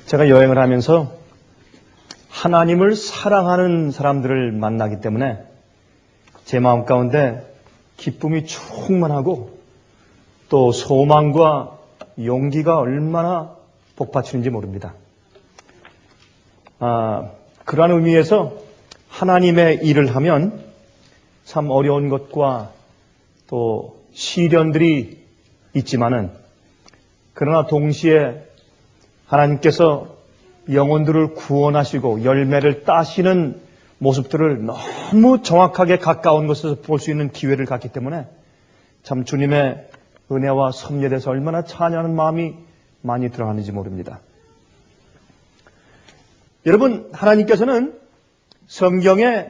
제가 여행을 하면서 하나님을 사랑하는 사람들을 만나기 때문에 제 마음 가운데 기쁨이 충만하고 또 소망과 용기가 얼마나 복받치는지 모릅니다. 그러한 의미에서 하나님의 일을 하면 참 어려운 것과 또 시련들이 있지만은 그러나 동시에 하나님께서 영혼들을 구원하시고 열매를 따시는 모습들을 너무 정확하게 가까운 곳에서 볼 수 있는 기회를 갖기 때문에 참 주님의 은혜와 섭리에 대해서 얼마나 찬양하는 마음이 많이 들어가는지 모릅니다. 여러분, 하나님께서는 성경에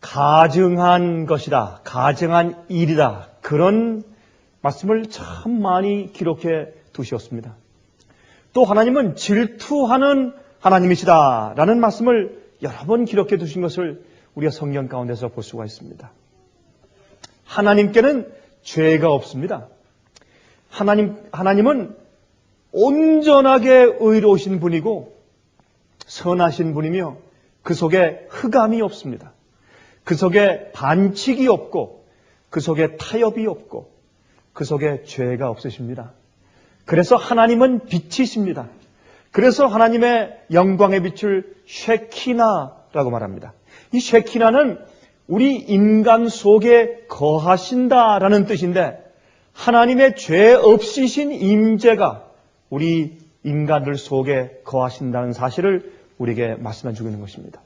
가증한 것이다, 가증한 일이다, 그런 말씀을 참 많이 기록해 두셨습니다. 또 하나님은 질투하는 하나님이시다 라는 말씀을 여러 번 기록해 두신 것을 우리가 성경 가운데서 볼 수가 있습니다. 하나님께는 죄가 없습니다. 하나님은 온전하게 의로우신 분이고 선하신 분이며 그 속에 흑암이 없습니다. 그 속에 반칙이 없고 그 속에 타협이 없고 그 속에 죄가 없으십니다. 그래서 하나님은 빛이십니다. 그래서 하나님의 영광의 빛을 쉐키나라고 말합니다. 이 쉐키나는 우리 인간 속에 거하신다라는 뜻인데 하나님의 죄 없이신 임재가 우리 인간들 속에 거하신다는 사실을 우리에게 말씀해 주고 있는 것입니다.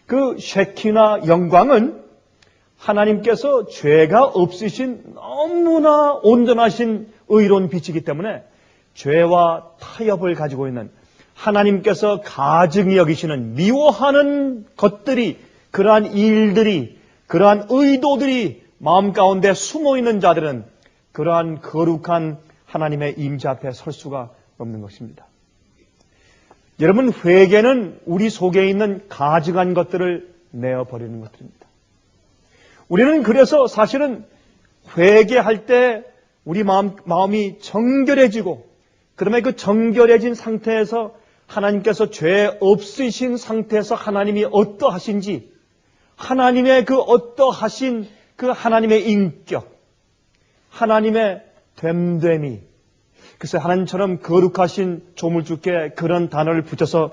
그 쉐키나 영광은 하나님께서 죄가 없으신 너무나 온전하신 의로운 빛이기 때문에 죄와 타협을 가지고 있는 하나님께서 가증히 여기시는 미워하는 것들이, 그러한 일들이, 그러한 의도들이 마음 가운데 숨어있는 자들은 그러한 거룩한 하나님의 임재 앞에 설 수가 없는 것입니다. 여러분, 회개는 우리 속에 있는 가증한 것들을 내어버리는 것들입니다. 우리는 그래서 사실은 회개할 때 우리 마음이 정결해지고 그러면 그 정결해진 상태에서 하나님께서 죄 없으신 상태에서 하나님이 어떠하신지 하나님의 그 어떠하신 그 하나님의 인격, 하나님의 됨됨이, 그래서 하나님처럼 거룩하신 조물주께 그런 단어를 붙여서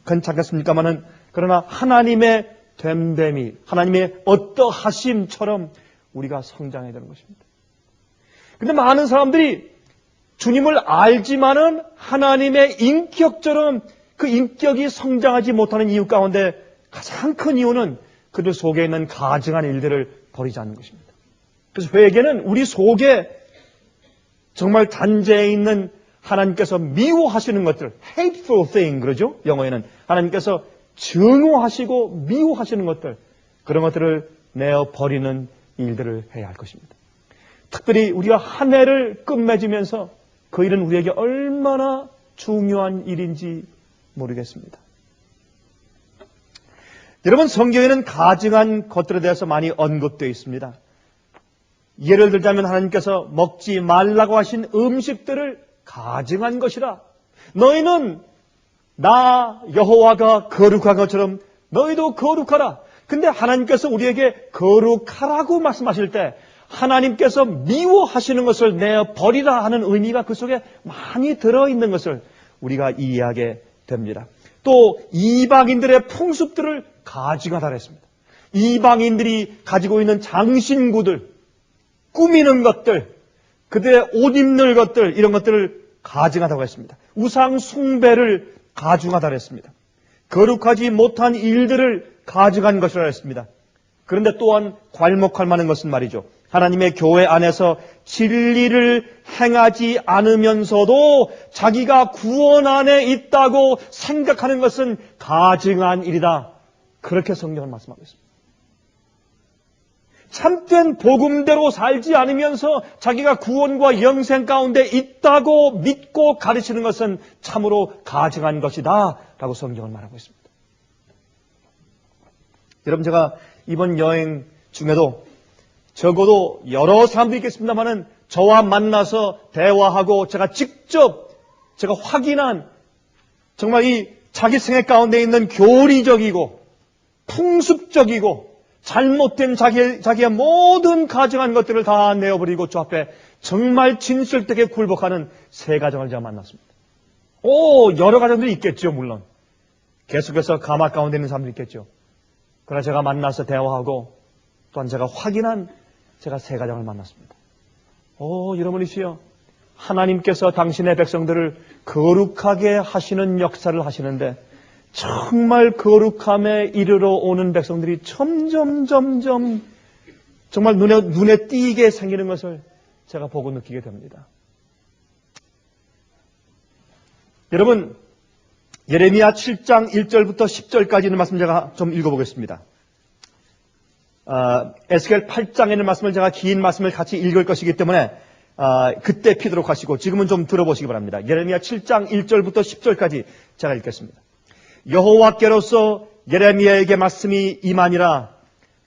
괜찮겠습니까마는 그러나 하나님의 됨됨이, 하나님의 어떠하심처럼 우리가 성장해야 되는 것입니다. 그런데 많은 사람들이 주님을 알지만은 하나님의 인격처럼 그 인격이 성장하지 못하는 이유 가운데 가장 큰 이유는 그들 속에 있는 가증한 일들을 버리지 않는 것입니다. 그래서 회개는 우리 속에 정말 단죄에 있는 하나님께서 미워하시는 것들, hateful thing 그러죠? 영어에는 하나님께서 증오하시고 미워하시는 것들, 그런 것들을 내어버리는 일들을 해야 할 것입니다. 특별히 우리가 한 해를 끝맺으면서 그 일은 우리에게 얼마나 중요한 일인지 모르겠습니다. 여러분, 성경에는 가증한 것들에 대해서 많이 언급되어 있습니다. 예를 들자면 하나님께서 먹지 말라고 하신 음식들을 가증한 것이라. 너희는 나 여호와가 거룩한 것처럼 너희도 거룩하라. 근데 하나님께서 우리에게 거룩하라고 말씀하실 때 하나님께서 미워하시는 것을 내어버리라 하는 의미가 그 속에 많이 들어있는 것을 우리가 이해하게 됩니다. 또 이방인들의 풍습들을 가증하다 했습니다. 이방인들이 가지고 있는 장신구들, 꾸미는 것들, 그들의 옷 입는 것들, 이런 것들을 가증하다고 했습니다. 우상 숭배를 가증하다고 했습니다. 거룩하지 못한 일들을 가증한 것이라고 했습니다. 그런데 또한 괄목할 만한 것은 말이죠. 하나님의 교회 안에서 진리를 행하지 않으면서도 자기가 구원 안에 있다고 생각하는 것은 가증한 일이다. 그렇게 성경은 말씀하고 있습니다. 참된 복음대로 살지 않으면서 자기가 구원과 영생 가운데 있다고 믿고 가르치는 것은 참으로 가증한 것이다 라고 성경은 말하고 있습니다. 여러분, 제가 이번 여행 중에도 적어도 여러 사람들이 있겠습니다만은 저와 만나서 대화하고 제가 직접 제가 확인한 정말 이 자기 생애 가운데 있는 교리적이고 풍습적이고 잘못된 자기의 모든 가정한 것들을 다 내어버리고 주 앞에 정말 진실되게 굴복하는 세 가정을 제가 만났습니다. 여러 가정들이 있겠죠, 물론. 계속해서 가막 가운데 있는 사람들이 있겠죠. 그러나 제가 만나서 대화하고 또한 제가 확인한 제가 세 가정을 만났습니다. 여러분이시여, 하나님께서 당신의 백성들을 거룩하게 하시는 역사를 하시는데 정말 거룩함에 이르러 오는 백성들이 점점 정말 눈에 띄게 생기는 것을 제가 보고 느끼게 됩니다. 여러분, 예레미야 7장 1절부터 10절까지 있는 말씀 제가 좀 읽어보겠습니다. 에스겔 8장에 있는 말씀을 제가 긴 말씀을 같이 읽을 것이기 때문에 그때 피도록 하시고 지금은 좀 들어보시기 바랍니다. 예레미야 7장 1절부터 10절까지 제가 읽겠습니다. 여호와께로서 예레미야에게 말씀이 임하니라.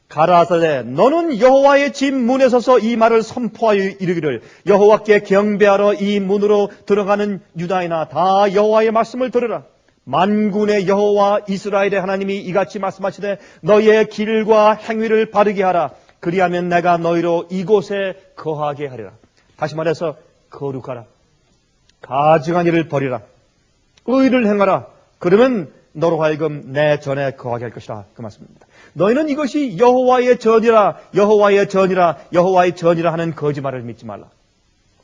가라사대 너는 여호와의 집 문에 서서 이 말을 선포하여 이르기를 여호와께 경배하러 이 문으로 들어가는 유다인아 다 여호와의 말씀을 들으라. 만군의 여호와 이스라엘의 하나님이 이같이 말씀하시되 너희의 길과 행위를 바르게 하라. 그리하면 내가 너희로 이곳에 거하게 하리라. 다시 말해서 거룩하라. 가증한 일을 버리라. 의를 행하라. 그러면 너로 하여금 내 전에 거하게 할 것이라. 그 말씀입니다. 너희는 이것이 여호와의 전이라 여호와의 전이라 여호와의 전이라 하는 거짓말을 믿지 말라.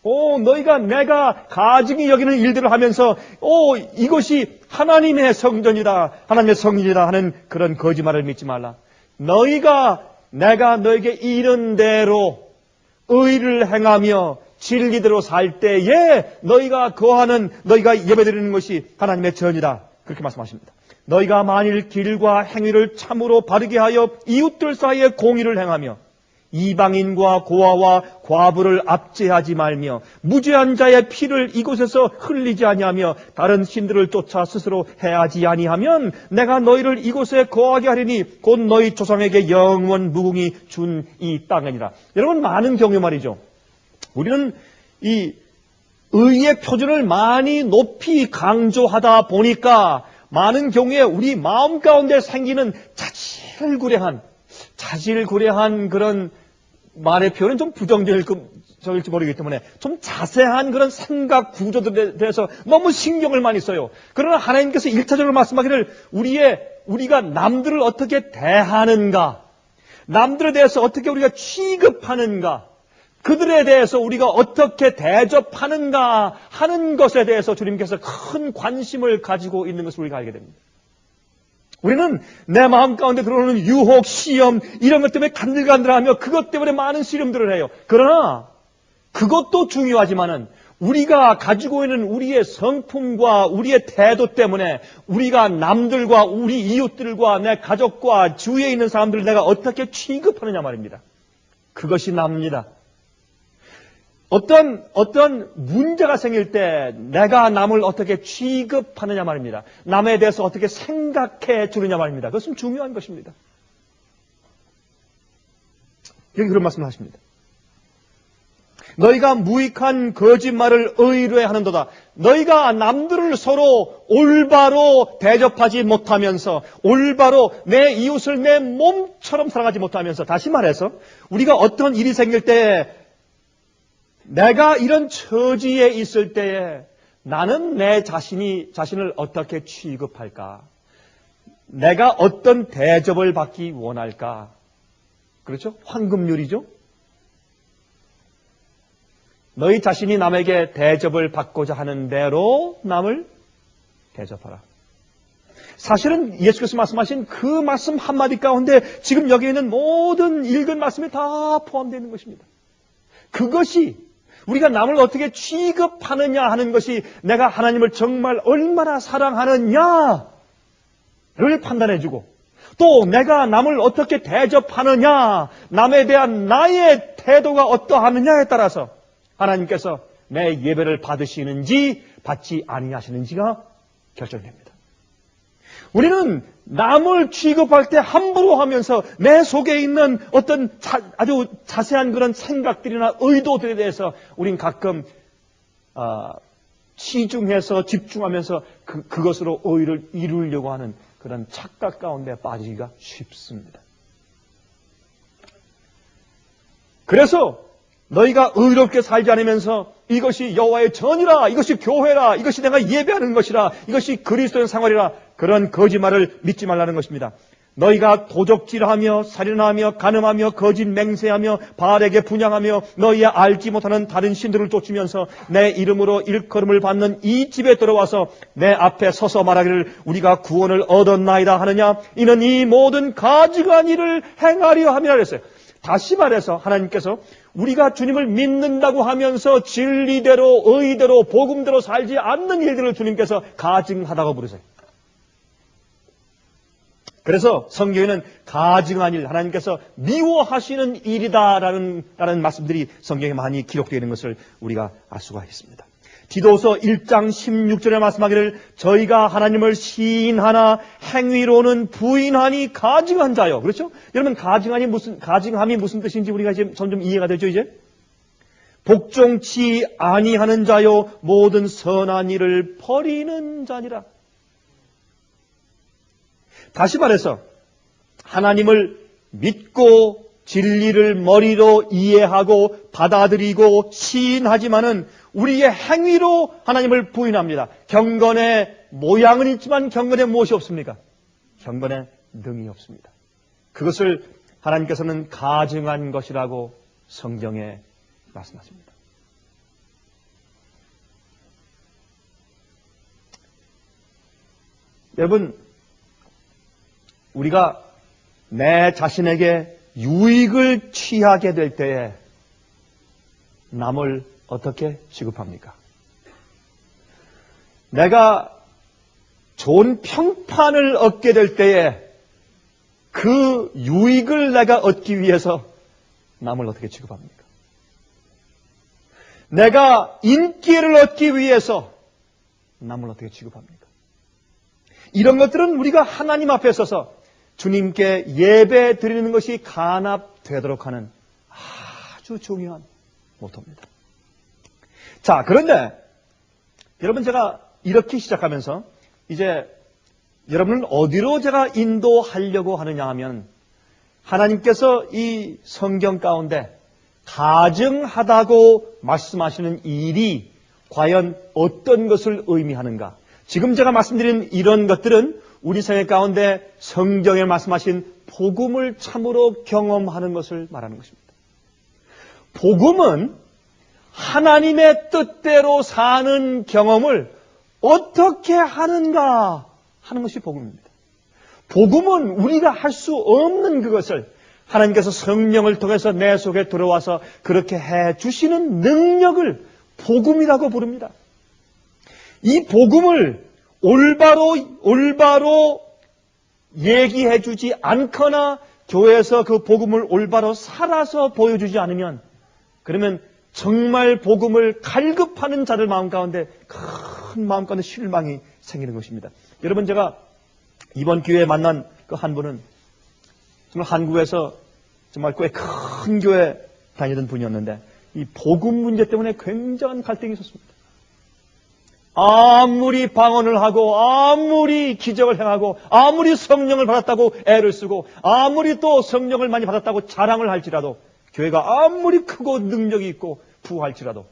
너희가 내가 가증히 여기는 일들을 하면서 이것이 하나님의 성전이다 하나님의 성전이다 하는 그런 거짓말을 믿지 말라. 내가 너에게 이른 대로 의를 행하며 진리대로 살 때에 너희가 예배드리는 것이 하나님의 전이다. 그렇게 말씀하십니다. 너희가 만일 길과 행위를 참으로 바르게 하여 이웃들 사이에 공의를 행하며 이방인과 고아와 과부를 압제하지 말며 무죄한 자의 피를 이곳에서 흘리지 아니하며 다른 신들을 쫓아 스스로 해하지 아니하면 내가 너희를 이곳에 거하게 하리니 곧 너희 조상에게 영원 무궁히 준 이 땅이니라. 여러분, 많은 경우 말이죠. 우리는 이 의의 표준을 많이 높이 강조하다 보니까 많은 경우에 우리 마음 가운데 생기는 자질구레한 그런 말의 표현은 좀 부정적일지 모르기 때문에 좀 자세한 그런 생각 구조들에 대해서 너무 신경을 많이 써요. 그러나 하나님께서 1차적으로 말씀하기를 우리가 남들을 어떻게 대하는가, 남들에 대해서 어떻게 우리가 취급하는가, 그들에 대해서 우리가 어떻게 대접하는가 하는 것에 대해서 주님께서 큰 관심을 가지고 있는 것을 우리가 알게 됩니다. 우리는 내 마음 가운데 들어오는 유혹, 시험 이런 것 때문에 간들간들하며 그것 때문에 많은 씨름들을 해요. 그러나 그것도 중요하지만은 우리가 가지고 있는 우리의 성품과 우리의 태도 때문에 우리가 남들과 우리 이웃들과 내 가족과 주위에 있는 사람들을 내가 어떻게 취급하느냐 말입니다. 그것이 남입니다. 어떤 문제가 생길 때 내가 남을 어떻게 취급하느냐 말입니다. 남에 대해서 어떻게 생각해 주느냐 말입니다. 그것은 중요한 것입니다. 여기 그런 말씀을 하십니다. 너희가 무익한 거짓말을 의뢰 하는도다. 너희가 남들을 서로 올바로 대접하지 못하면서 올바로 내 이웃을 내 몸처럼 사랑하지 못하면서 다시 말해서 우리가 어떤 일이 생길 때 내가 이런 처지에 있을 때에 나는 내 자신을 어떻게 취급할까? 내가 어떤 대접을 받기 원할까? 그렇죠? 황금률이죠? 너희 자신이 남에게 대접을 받고자 하는 대로 남을 대접하라. 사실은 예수께서 말씀하신 그 말씀 한마디 가운데 지금 여기 있는 모든 읽은 말씀이 다 포함되어 있는 것입니다. 그것이 우리가 남을 어떻게 취급하느냐 하는 것이 내가 하나님을 정말 얼마나 사랑하느냐를 판단해주고 또 내가 남을 어떻게 대접하느냐, 남에 대한 나의 태도가 어떠하느냐에 따라서 하나님께서 내 예배를 받으시는지 받지 아니하시는지가 결정됩니다. 우리는 남을 취급할 때 함부로 하면서 내 속에 있는 어떤 아주 자세한 그런 생각들이나 의도들에 대해서 우린 가끔 치중해서 집중하면서 그것으로 의를 이루려고 하는 그런 착각 가운데 빠지기가 쉽습니다. 그래서 너희가 의롭게 살지 않으면서 이것이 여호와의 전이라, 이것이 교회라, 이것이 내가 예배하는 것이라, 이것이 그리스도의 생활이라, 그런 거짓말을 믿지 말라는 것입니다. 너희가 도적질하며 살인하며 간음하며 거짓 맹세하며 바알에게 분향하며 너희의 알지 못하는 다른 신들을 쫓으면서 내 이름으로 일컬음을 받는 이 집에 들어와서 내 앞에 서서 말하기를 우리가 구원을 얻었나이다 하느냐, 이는 이 모든 가증한 일을 행하려 함이라 그랬어요. 다시 말해서 하나님께서 우리가 주님을 믿는다고 하면서 진리대로 의대로 복음대로 살지 않는 일들을 주님께서 가증하다고 부르세요. 그래서 성경에는 가증한 일, 하나님께서 미워하시는 일이다라는 말씀들이 성경에 많이 기록되어 있는 것을 우리가 알 수가 있습니다. 디도서 1장 16절에 말씀하기를 저희가 하나님을 시인하나 행위로는 부인하니 가증한 자요. 그렇죠? 여러분 가증함이 무슨 뜻인지 우리가 이제 점점 이해가 되죠, 이제? 복종치 아니하는 자요 모든 선한 일을 버리는 자니라. 다시 말해서 하나님을 믿고 진리를 머리로 이해하고 받아들이고 시인하지만은 우리의 행위로 하나님을 부인합니다. 경건의 모양은 있지만 경건에 무엇이 없습니까? 경건에 능이 없습니다. 그것을 하나님께서는 가증한 것이라고 성경에 말씀하십니다. 여러분, 우리가 내 자신에게 유익을 취하게 될 때에 남을 어떻게 취급합니까? 내가 좋은 평판을 얻게 될 때에 그 유익을 내가 얻기 위해서 남을 어떻게 취급합니까? 내가 인기를 얻기 위해서 남을 어떻게 취급합니까? 이런 것들은 우리가 하나님 앞에 서서 주님께 예배 드리는 것이 간합되도록 하는 아주 중요한 모토입니다. 자, 그런데 여러분, 제가 이렇게 시작하면서 이제 여러분을 어디로 제가 인도하려고 하느냐 하면 하나님께서 이 성경 가운데 가증하다고 말씀하시는 일이 과연 어떤 것을 의미하는가? 지금 제가 말씀드린 이런 것들은 우리 생애 가운데 성경에 말씀하신 복음을 참으로 경험하는 것을 말하는 것입니다. 복음은 하나님의 뜻대로 사는 경험을 어떻게 하는가 하는 것이 복음입니다. 복음은 우리가 할 수 없는 그것을 하나님께서 성령을 통해서 내 속에 들어와서 그렇게 해 주시는 능력을 복음이라고 부릅니다. 이 복음을 올바로 얘기해 주지 않거나 교회에서 그 복음을 올바로 살아서 보여주지 않으면 그러면 정말 복음을 갈급하는 자들 마음 가운데 큰 마음 가운데 실망이 생기는 것입니다. 여러분, 제가 이번 기회에 만난 그 한 분은 정말 한국에서 정말 꽤 큰 교회 다니던 분이었는데 이 복음 문제 때문에 굉장한 갈등이 있었습니다. 아무리 방언을 하고 아무리 기적을 행하고 아무리 성령을 받았다고 애를 쓰고 아무리 또 성령을 많이 받았다고 자랑을 할지라도 교회가 아무리 크고 능력이 있고 부할지라도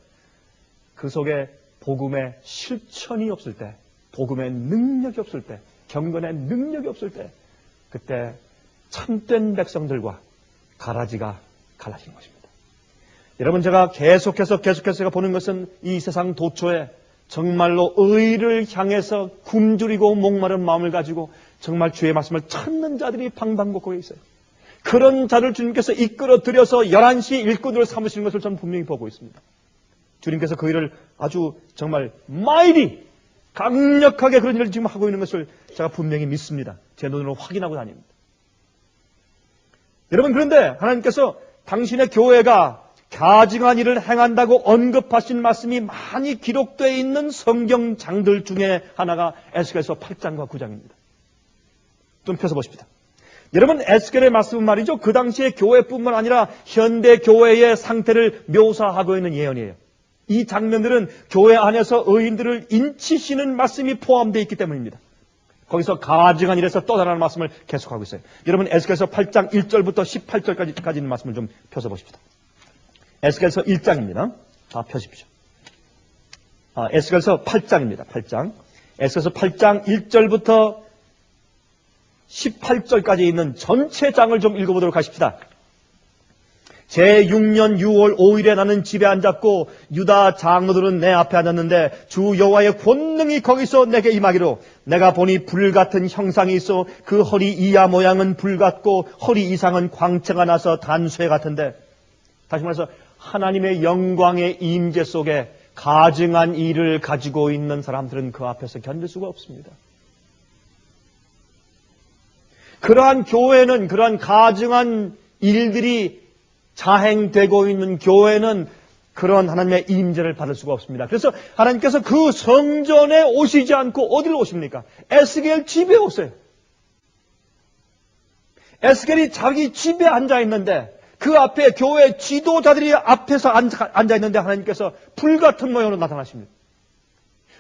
그 속에 복음의 실천이 없을 때, 복음의 능력이 없을 때, 경건의 능력이 없을 때 그때 참된 백성들과 가라지가 갈라진 것입니다. 여러분, 제가 계속해서 제가 보는 것은 이 세상 도처에 정말로 의를 향해서 굶주리고 목마른 마음을 가지고 정말 주의 말씀을 찾는 자들이 방방곡곡에 있어요. 그런 자를 주님께서 이끌어 들여서 11시 일꾼으로 삼으시는 것을 저는 분명히 보고 있습니다. 주님께서 그 일을 아주 정말 마일이 강력하게 그런 일을 지금 하고 있는 것을 제가 분명히 믿습니다. 제 눈으로 확인하고 다닙니다. 여러분, 그런데 하나님께서 당신의 교회가 가증한 일을 행한다고 언급하신 말씀이 많이 기록되어 있는 성경장들 중에 하나가 에스겔서 8장과 9장입니다. 좀 펴서보십시다. 여러분, 에스겔의 말씀은 말이죠, 그 당시의 교회뿐만 아니라 현대 교회의 상태를 묘사하고 있는 예언이에요. 이 장면들은 교회 안에서 의인들을 인치시는 말씀이 포함되어 있기 때문입니다. 거기서 가증한 일에서 떠나라는 말씀을 계속하고 있어요. 여러분 에스겔서 8장 1절부터 18절까지 있는 말씀을 좀 펴서 보십시다. 에스겔서 1장입니다. 다 펴십시오. 에스겔서 8장입니다. 8장. 에스겔서 8장 1절부터 18절까지 있는 전체 장을 좀 읽어보도록 하십시다. 제6년 6월 5일에 나는 집에 앉았고 유다 장로들은 내 앞에 앉았는데 주 여호와의 권능이 거기서 내게 임하기로 내가 보니 불같은 형상이 있어 그 허리 이하 모양은 불같고 허리 이상은 광채가 나서 단쇠 같은데, 다시 말해서 하나님의 영광의 임재 속에 가증한 일을 가지고 있는 사람들은 그 앞에서 견딜 수가 없습니다. 그러한 교회는, 그러한 가증한 일들이 자행되고 있는 교회는 그런 하나님의 임재를 받을 수가 없습니다. 그래서 하나님께서 그 성전에 오시지 않고 어디로 오십니까? 에스겔 집에 오세요. 에스겔이 자기 집에 앉아 있는데 그 앞에 교회 지도자들이 앞에서 앉아 있는데 하나님께서 불같은 모양으로 나타나십니다.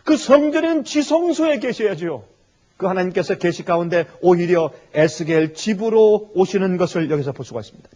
그 성전에는 지성소에 계셔야지요. 그 하나님께서 계시 가운데 오히려 에스겔 집으로 오시는 것을 여기서 볼 수가 있습니다.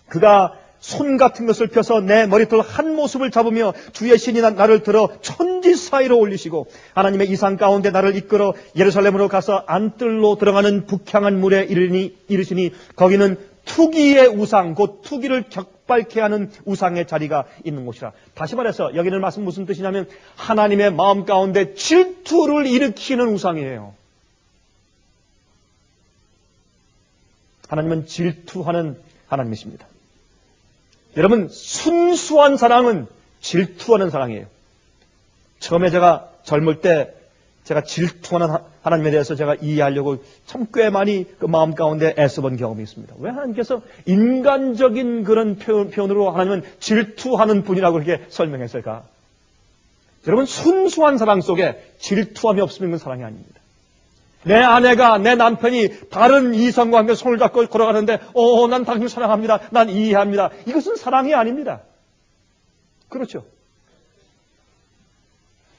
그가 손 같은 것을 펴서 내 머리털 한 모습을 잡으며 주의 신이 나를 들어 천지 사이로 올리시고 하나님의 이상 가운데 나를 이끌어 예루살렘으로 가서 안뜰로 들어가는 북향한 물에 이르시니 거기는 투기의 우상, 곧 투기를 격발케 하는 우상의 자리가 있는 곳이라. 다시 말해서 여기는 말씀 무슨 뜻이냐면 하나님의 마음 가운데 질투를 일으키는 우상이에요. 하나님은 질투하는 하나님이십니다. 여러분, 순수한 사랑은 질투하는 사랑이에요. 처음에 제가 젊을 때 제가 질투하는 하나님에 대해서 제가 이해하려고 참 꽤 많이 그 마음 가운데 애써본 경험이 있습니다. 왜 하나님께서 인간적인 그런 표현으로 하나님은 질투하는 분이라고 그렇게 설명했을까? 여러분, 순수한 사랑 속에 질투함이 없으면 그건 사랑이 아닙니다. 내 아내가, 내 남편이 다른 이성과 함께 손을 잡고 걸어가는데 난 당신을 사랑합니다. 난 이해합니다. 이것은 사랑이 아닙니다. 그렇죠?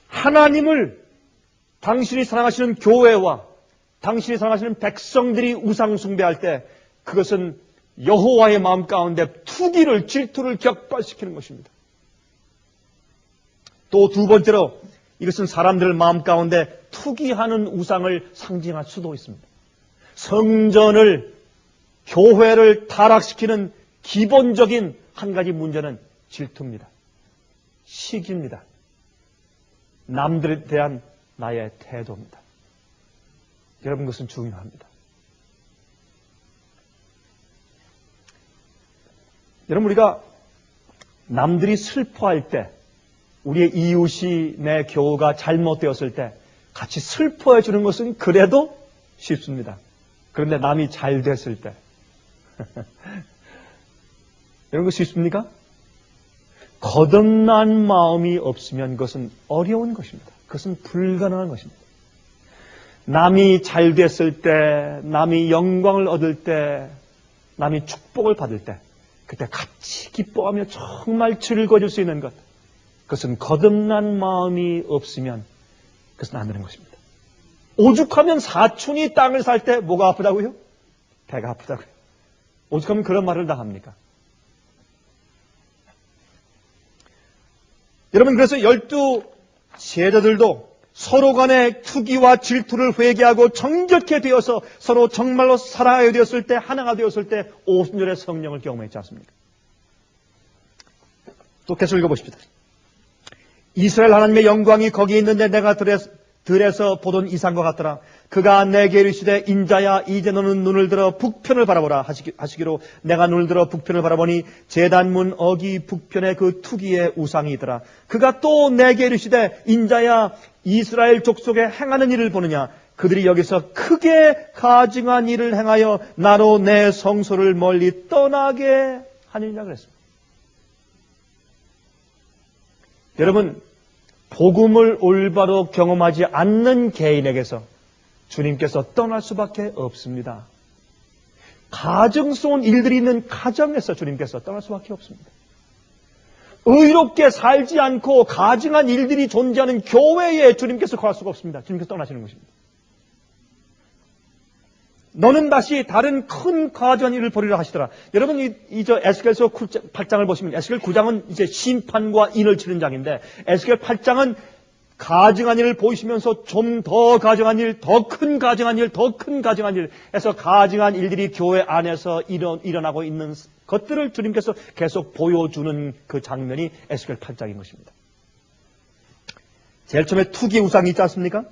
하나님을 당신이 사랑하시는 교회와 당신이 사랑하시는 백성들이 우상 숭배할 때 그것은 여호와의 마음 가운데 투기를, 질투를 격발시키는 것입니다. 또 두 번째로 이것은 사람들 마음 가운데 투기하는 우상을 상징할 수도 있습니다. 성전을, 교회를 타락시키는 기본적인 한 가지 문제는 질투입니다. 시기입니다. 남들에 대한 나의 태도입니다. 여러분, 그것은 중요합니다. 여러분, 우리가 남들이 슬퍼할 때, 우리의 이웃이 내 교우가 잘못되었을 때 같이 슬퍼해 주는 것은 그래도 쉽습니다. 그런데 남이 잘 됐을 때 이런 거 쉽습니까? 거듭난 마음이 없으면 그것은 어려운 것입니다. 그것은 불가능한 것입니다. 남이 잘 됐을 때, 남이 영광을 얻을 때, 남이 축복을 받을 때 그때 같이 기뻐하며 정말 즐거워질 수 있는 것, 그것은 거듭난 마음이 없으면 그것은 안 되는 것입니다. 오죽하면 사촌이 땅을 살 때 뭐가 아프다고요? 배가 아프다고요. 오죽하면 그런 말을 다 합니까? 여러분, 그래서 12 제자들도 서로 간의 투기와 질투를 회개하고 정결케 되어서 서로 정말로 사랑하게 되었을 때, 하나가 되었을 때 오순절의 성령을 경험했지 않습니까? 또 계속 읽어보십시다. 이스라엘 하나님의 영광이 거기 있는데 내가 들에서 보던 이상과 같더라. 그가 내게 이르시되 인자야 이제 너는 눈을 들어 북편을 바라보라 하시기로 내가 눈을 들어 북편을 바라보니 제단문 어기 북편에 그 투기의 우상이 있더라. 그가 또 내게 이르시되 인자야 이스라엘 족속에 행하는 일을 보느냐. 그들이 여기서 크게 가증한 일을 행하여 나로 내 성소를 멀리 떠나게 하느니라 그랬습니다. 여러분, 복음을 올바로 경험하지 않는 개인에게서 주님께서 떠날 수밖에 없습니다. 가증스러운 일들이 있는 가정에서 주님께서 떠날 수밖에 없습니다. 의롭게 살지 않고 가증한 일들이 존재하는 교회에 주님께서 거할 수가 없습니다. 주님께서 떠나시는 것입니다. 너는 다시 다른 큰 가증한 일을 벌이라 하시더라. 여러분, 에스겔서 8장을 보시면, 에스겔 9장은 이제 심판과 인을 치는 장인데, 에스겔 8장은 가증한 일을 보이시면서 좀 더 가증한 일, 더 큰 가증한 일, 더 큰 가증한 일 해서 가증한 일들이 교회 안에서 일어나고 있는 것들을 주님께서 계속 보여주는 그 장면이 에스겔 8장인 것입니다. 제일 처음에 투기 우상이 있지 않습니까?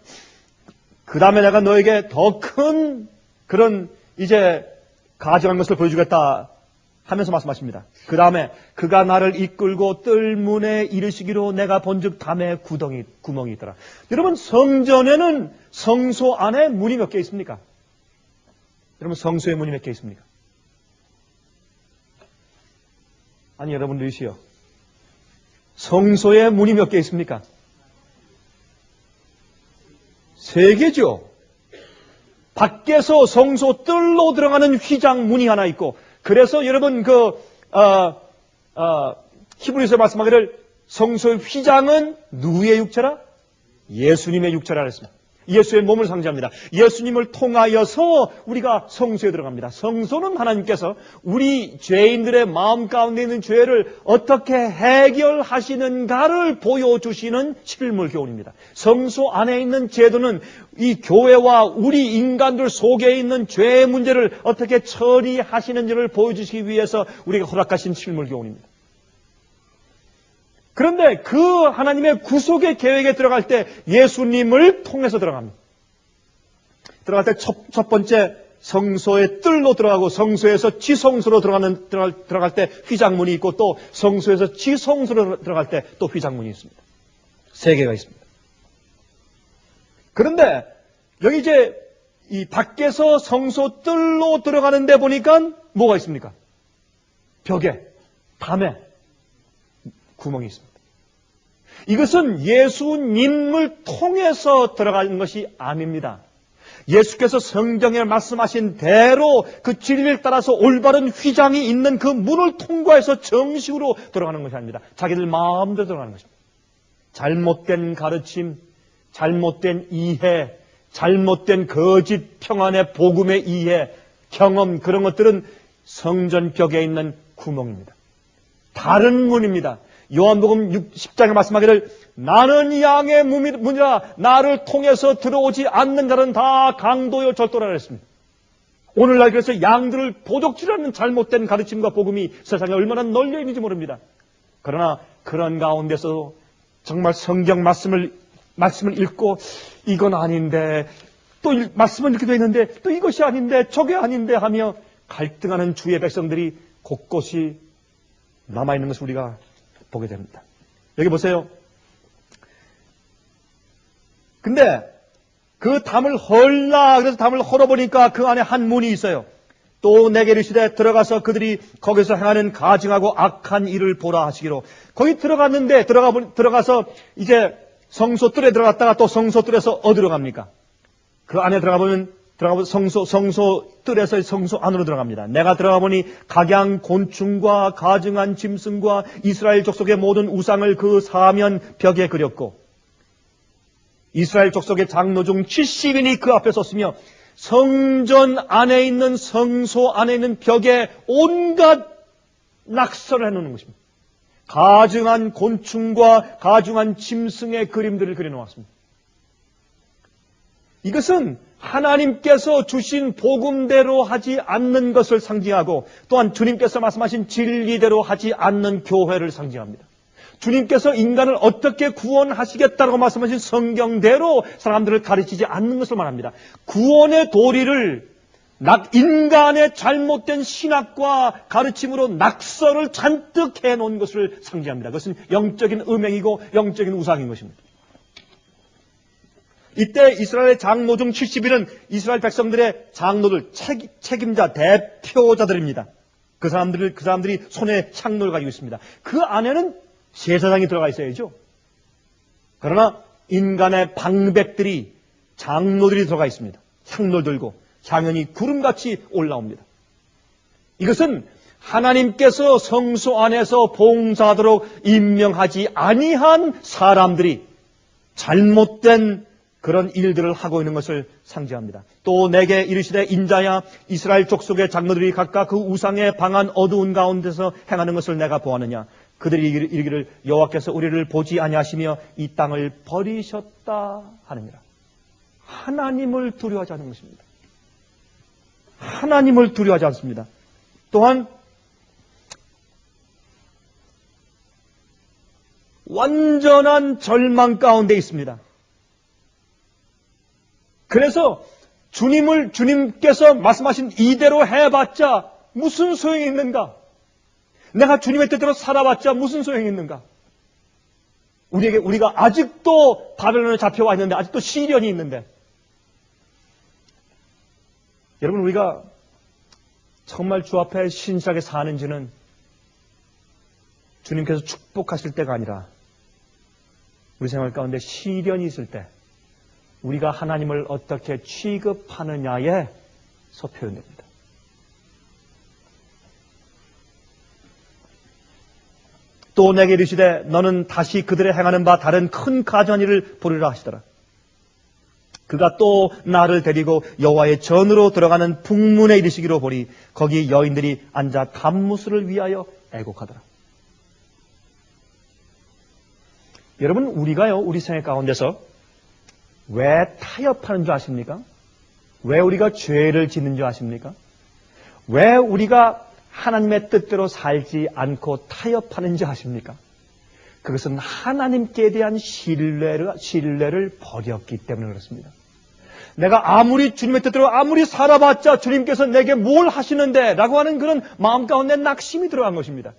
그 다음에 내가 너에게 더 큰 그런 이제 가증한 것을 보여주겠다 하면서 말씀하십니다. 그 다음에 그가 나를 이끌고 뜰문에 이르시기로 내가 본즉 담에 구멍이 있더라. 여러분, 성전에는 성소 안에 문이 몇 개 있습니까? 여러분, 성소에 문이 몇 개 있습니까? 아니, 여러분들이시여, 성소에 문이 몇 개 있습니까? 3개죠. 밖에서 성소 뜰로 들어가는 휘장 문이 하나 있고, 그래서 여러분 히브리서 말씀하기를 성소의 휘장은 누구의 육체라? 예수님의 육체라 그랬습니다. 예수의 몸을 상징합니다. 예수님을 통하여서 우리가 성소에 들어갑니다. 성소는 하나님께서 우리 죄인들의 마음 가운데 있는 죄를 어떻게 해결하시는가를 보여주시는 실물 교훈입니다. 성소 안에 있는 제도는 이 교회와 우리 인간들 속에 있는 죄의 문제를 어떻게 처리하시는지를 보여주시기 위해서 우리가 허락하신 실물 교훈입니다. 그런데 그 하나님의 구속의 계획에 들어갈 때 예수님을 통해서 들어갑니다. 들어갈 때 첫 번째 성소의 뜰로 들어가고, 성소에서 지성소로 들어갈 때 휘장문이 있고, 또 성소에서 지성소로 들어갈 때 또 휘장문이 있습니다. 3개가 있습니다. 그런데 여기 이제 이 밖에서 성소 뜰로 들어가는 데 보니까 뭐가 있습니까? 벽에, 밤에 구멍이 있습니다. 이것은 예수님을 통해서 들어가는 것이 아닙니다. 예수께서 성경에 말씀하신 대로 그 진리를 따라서 올바른 휘장이 있는 그 문을 통과해서 정식으로 들어가는 것이 아닙니다. 자기들 마음대로 들어가는 것입니다. 잘못된 가르침, 잘못된 이해, 잘못된 거짓 평안의 복음의 이해, 경험, 그런 것들은 성전벽에 있는 구멍입니다. 다른 문입니다. 요한복음 10장에 말씀하기를 나는 양의 문이라 나를 통해서 들어오지 않는 자는 다 강도요 절도라 그랬습니다. 오늘날 그래서 양들을 도적질하는 잘못된 가르침과 복음이 세상에 얼마나 널려 있는지 모릅니다. 그러나 그런 가운데서 정말 성경 말씀을 읽고 이건 아닌데, 또 말씀을 읽기도 했는데 또 이것이 아닌데 저게 아닌데 하며 갈등하는 주의 백성들이 곳곳이 남아있는 것을 우리가 보게 됩니다. 여기 보세요. 근데 그 담을 헐라, 그래서 담을 헐어보니까 그 안에 한 문이 있어요. 또 내게 이르시되 들어가서 그들이 거기서 행하는 가증하고 악한 일을 보라 하시기로. 거기 들어갔는데 들어가서 이제 성소 뜰에 들어갔다가 또 성소 뜰에서 어디로 갑니까? 그 안에 들어가보면 성소 뜰에서 성소 안으로 들어갑니다. 내가 들어가 보니 각양 곤충과 가증한 짐승과 이스라엘 족속의 모든 우상을 그 사면 벽에 그렸고, 이스라엘 족속의 장로 중 70인이 그 앞에 섰으며 성전 안에 있는 성소 안에 있는 벽에 온갖 낙서를 해놓는 것입니다. 가증한 곤충과 가증한 짐승의 그림들을 그려놓았습니다. 이것은 하나님께서 주신 복음대로 하지 않는 것을 상징하고, 또한 주님께서 말씀하신 진리대로 하지 않는 교회를 상징합니다. 주님께서 인간을 어떻게 구원하시겠다고 말씀하신 성경대로 사람들을 가르치지 않는 것을 말합니다. 구원의 도리를 인간의 잘못된 신학과 가르침으로 낙서를 잔뜩 해놓은 것을 상징합니다. 그것은 영적인 음행이고 영적인 우상인 것입니다. 이때 이스라엘의 장로 중 70인은 이스라엘 백성들의 장로들, 책임자, 대표자들입니다. 그 사람들이 손에 향로를 가지고 있습니다. 그 안에는 제사장이 들어가 있어야죠. 그러나 인간의 방백들이, 장로들이 들어가 있습니다. 향로를 들고 향연이 구름같이 올라옵니다. 이것은 하나님께서 성소 안에서 봉사하도록 임명하지 아니한 사람들이 잘못된 그런 일들을 하고 있는 것을 상징합니다. 또 내게 이르시되 인자야 이스라엘 족속의 장로들이 각각 그 우상의 방한 어두운 가운데서 행하는 것을 내가 보았느냐. 그들이 이르기를 여호와께서 우리를 보지 아니하시며 이 땅을 버리셨다 하느니라. 하나님을 두려워하지 않는 것입니다. 하나님을 두려워하지 않습니다. 또한 완전한 절망 가운데 있습니다. 그래서 주님께서 말씀하신 이대로 해봤자 무슨 소용이 있는가? 내가 주님의 뜻대로 살아봤자 무슨 소용이 있는가? 우리가 아직도 바벨론에 잡혀와 있는데, 아직도 시련이 있는데. 여러분, 우리가 정말 주 앞에 신실하게 사는지는 주님께서 축복하실 때가 아니라 우리 생활 가운데 시련이 있을 때 우리가 하나님을 어떻게 취급하느냐에 서 표현됩니다. 또 내게 이르시되 너는 다시 그들의 행하는 바 다른 큰 가증한 일을 보리라 하시더라. 그가 또 나를 데리고 여호와의 전으로 들어가는 북문에 이르시기로 보리 거기 여인들이 앉아 단무술을 위하여 애곡하더라. 여러분, 우리가요, 우리 생애 가운데서 왜 타협하는 줄 아십니까? 왜 우리가 죄를 짓는 줄 아십니까? 왜 우리가 하나님의 뜻대로 살지 않고 타협하는 줄 아십니까? 그것은 하나님께 대한 신뢰를 버렸기 때문에 그렇습니다. 내가 아무리 주님의 뜻대로 아무리 살아봤자 주님께서 내게 뭘 하시는데 라고 하는 그런 마음 가운데 낙심이 들어간 것입니다.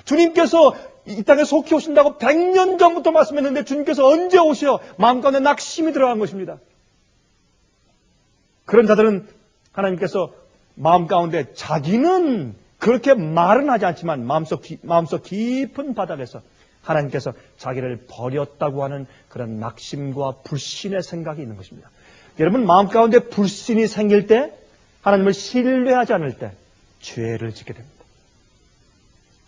주님께서 이 땅에 속히 오신다고 100년 전부터 말씀했는데 주님께서 언제 오셔? 마음 가운데 낙심이 들어간 것입니다. 그런 자들은 하나님께서 마음 가운데 자기는 그렇게 말은 하지 않지만 마음속 깊은 바닥에서 하나님께서 자기를 버렸다고 하는 그런 낙심과 불신의 생각이 있는 것입니다. 여러분, 마음 가운데 불신이 생길 때, 하나님을 신뢰하지 않을 때 죄를 짓게 됩니다.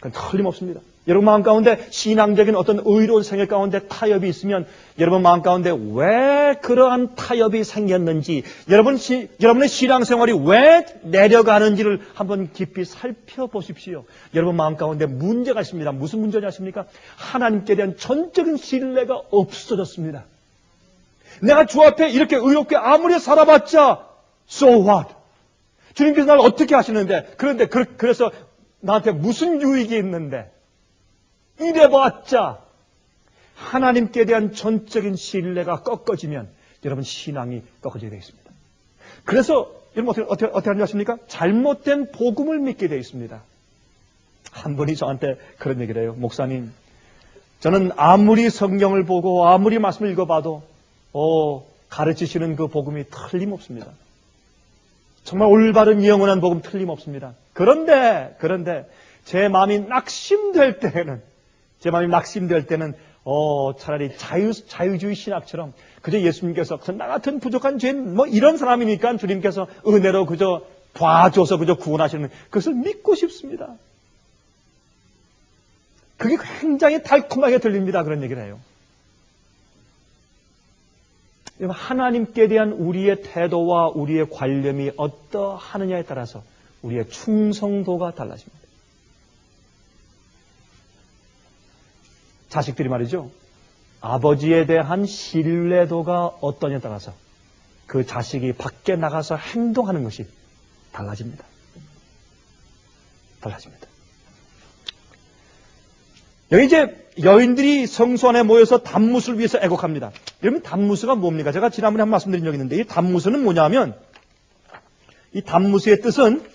그건 틀림없습니다. 여러분 마음 가운데 신앙적인 어떤 의로운 생활 가운데 타협이 있으면 여러분 마음 가운데 왜 그러한 타협이 생겼는지, 여러분의 신앙생활이 왜 내려가는지를 한번 깊이 살펴보십시오. 여러분 마음 가운데 문제가 있습니다. 무슨 문제냐 하십니까? 하나님께 대한 전적인 신뢰가 없어졌습니다. 내가 주 앞에 이렇게 의롭게 아무리 살아봤자 so what? 주님께서 나를 어떻게 하시는데, 그런데 그래서 나한테 무슨 유익이 있는데, 이래봤자 하나님께 대한 전적인 신뢰가 꺾어지면 여러분 신앙이 꺾어지게 되어 있습니다. 그래서 여러분 어떻게 하는지 아십니까? 잘못된 복음을 믿게 되어 있습니다. 한 분이 저한테 그런 얘기를 해요. 목사님, 저는 아무리 성경을 보고 아무리 말씀을 읽어봐도 가르치시는 그 복음이 틀림없습니다. 정말 올바른 영원한 복음 틀림없습니다. 그런데 제 마음이 낙심될 때는 차라리 자유주의 신학처럼 그저 예수님께서 나 같은 부족한 죄인 이런 사람이니까 주님께서 은혜로 그저 봐줘서 그저 구원하시는 그것을 믿고 싶습니다. 그게 굉장히 달콤하게 들립니다. 그런 얘기를 해요. 하나님께 대한 우리의 태도와 우리의 관념이 어떠하느냐에 따라서 우리의 충성도가 달라집니다. 자식들이 말이죠. 아버지에 대한 신뢰도가 어떠냐에 따라서 그 자식이 밖에 나가서 행동하는 것이 달라집니다. 여기 이제 여인들이 성소 안에 모여서 단무술을 위해서 애곡합니다. 여러분, 단무수가 뭡니까? 제가 지난번에 한 말씀드린 적이 있는데, 이 단무수는 뭐냐면, 이 단무수의 뜻은,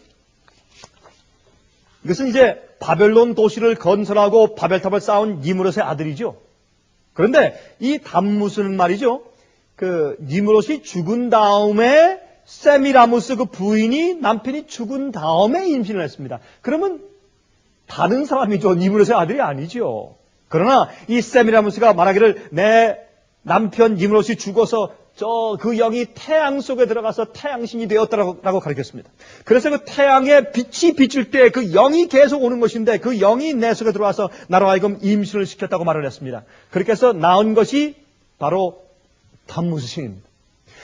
이것은 이제 바벨론 도시를 건설하고 바벨탑을 쌓은 니므롯의 아들이죠. 그런데 이 단무수는 말이죠, 그 니므롯이 죽은 다음에 세미라무스 그 부인이 남편이 죽은 다음에 임신을 했습니다. 그러면 다른 사람이죠. 니므롯의 아들이 아니죠. 그러나 이 세미라무스가 말하기를 내 남편 니므롯이 죽어서 그 영이 태양 속에 들어가서 태양신이 되었다라고 가르쳤습니다. 그래서 그 태양의 빛이 비칠 때 그 영이 계속 오는 것인데 그 영이 내 속에 들어와서 나로 하여금 임신을 시켰다고 말을 했습니다. 그렇게 해서 낳은 것이 바로 담무스 신입니다.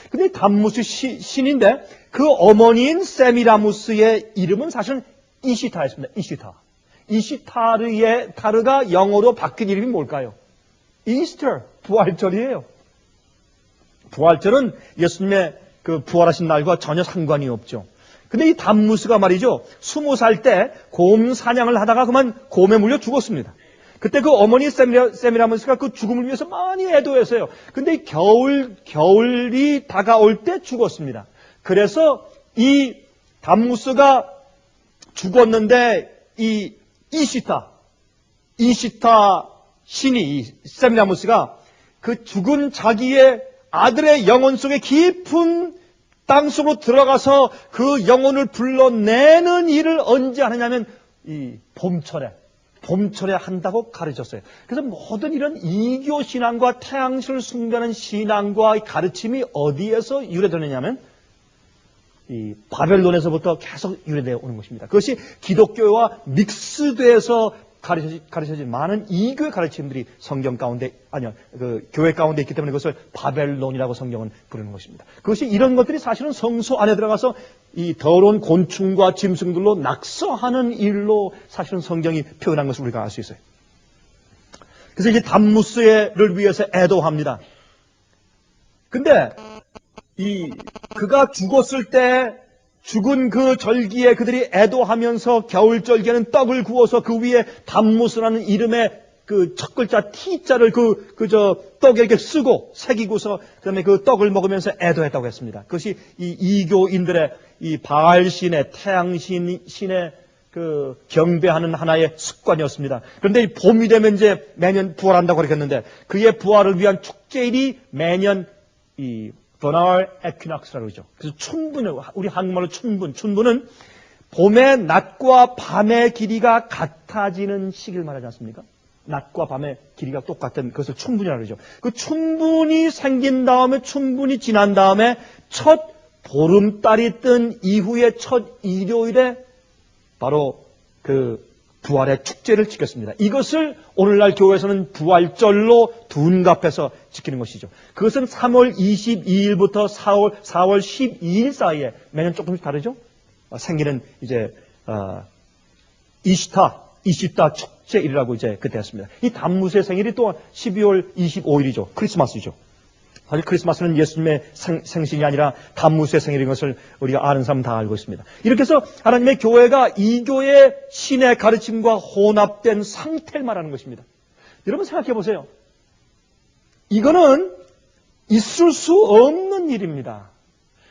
근데 담무스 신인데 그 어머니인 세미라무스의 이름은 사실은 이시타였습니다. 이시타르가 영어로 바뀐 이름이 뭘까요? 이스터, 부활절이에요. 부활절은 예수님의 그 부활하신 날과 전혀 상관이 없죠. 근데 이 담무스가 말이죠, 20살 때 곰 사냥을 하다가 그만 곰에 물려 죽었습니다. 그때 그 어머니 세미라무스가 그 죽음을 위해서 많이 애도했어요. 근데 이 겨울이 다가올 때 죽었습니다. 그래서 이 담무스가 죽었는데 이 이시타 신이 이 세미라무스가 그 죽은 자기의 아들의 영혼 속에 깊은 땅속으로 들어가서 그 영혼을 불러내는 일을 언제 하느냐면 이 봄철에 한다고 가르쳤어요. 그래서 모든 이런 이교 신앙과 태양신을 숭배하는 신앙과 가르침이 어디에서 유래되느냐면 이 바벨론에서부터 계속 유래되어 오는 것입니다. 그것이 기독교와 믹스돼서 가르쳐진 많은 이교의 가르침들이 성경 가운데, 교회 가운데 있기 때문에 그것을 바벨론이라고 성경은 부르는 것입니다. 그것이 이런 것들이 사실은 성소 안에 들어가서 이 더러운 곤충과 짐승들로 낙서하는 일로 사실은 성경이 표현한 것을 우리가 알 수 있어요. 그래서 이제 담무스를 위해서 애도합니다. 근데 그가 죽었을 때 죽은 그 절기에 그들이 애도하면서 겨울 절기에는 떡을 구워서 그 위에 담무스라는 이름의 그 첫 글자 T자를 떡에 이렇게 쓰고 새기고서 그다음에 그 떡을 먹으면서 애도했다고 했습니다. 그것이 이 이교인들의 이 바알신의 태양신의 그 경배하는 하나의 습관이었습니다. 그런데 이 봄이 되면 이제 매년 부활한다고 그랬는데 그의 부활을 위한 축제일이 매년 이 버날 에퀴낙스라고 그러죠. 그래서 춘분을, 우리 한국말로 춘분은 봄의 낮과 밤의 길이가 같아지는 시기를 말하지 않습니까? 낮과 밤의 길이가 똑같은 그것을 춘분이라고 그러죠. 그 춘분이 생긴 다음에, 춘분이 지난 다음에 첫 보름달이 뜬 이후의 첫 일요일에 바로 그 부활의 축제를 지켰습니다. 이것을 오늘날 교회에서는 부활절로 둔갑해서 지키는 것이죠. 그것은 3월 22일부터 4월 12일 사이에 매년 조금씩 다르죠? 생기는 이제 이시타 축제일이라고 이제 그때 했습니다. 이 담무스의 생일이 또한 12월 25일이죠. 크리스마스죠. 사실 크리스마스는 예수님의 생신이 아니라 담무스의 생일인 것을 우리가 아는 사람 다 알고 있습니다. 이렇게 해서 하나님의 교회가 이교의 신의 가르침과 혼합된 상태를 말하는 것입니다. 여러분 생각해 보세요. 이거는 있을 수 없는 일입니다.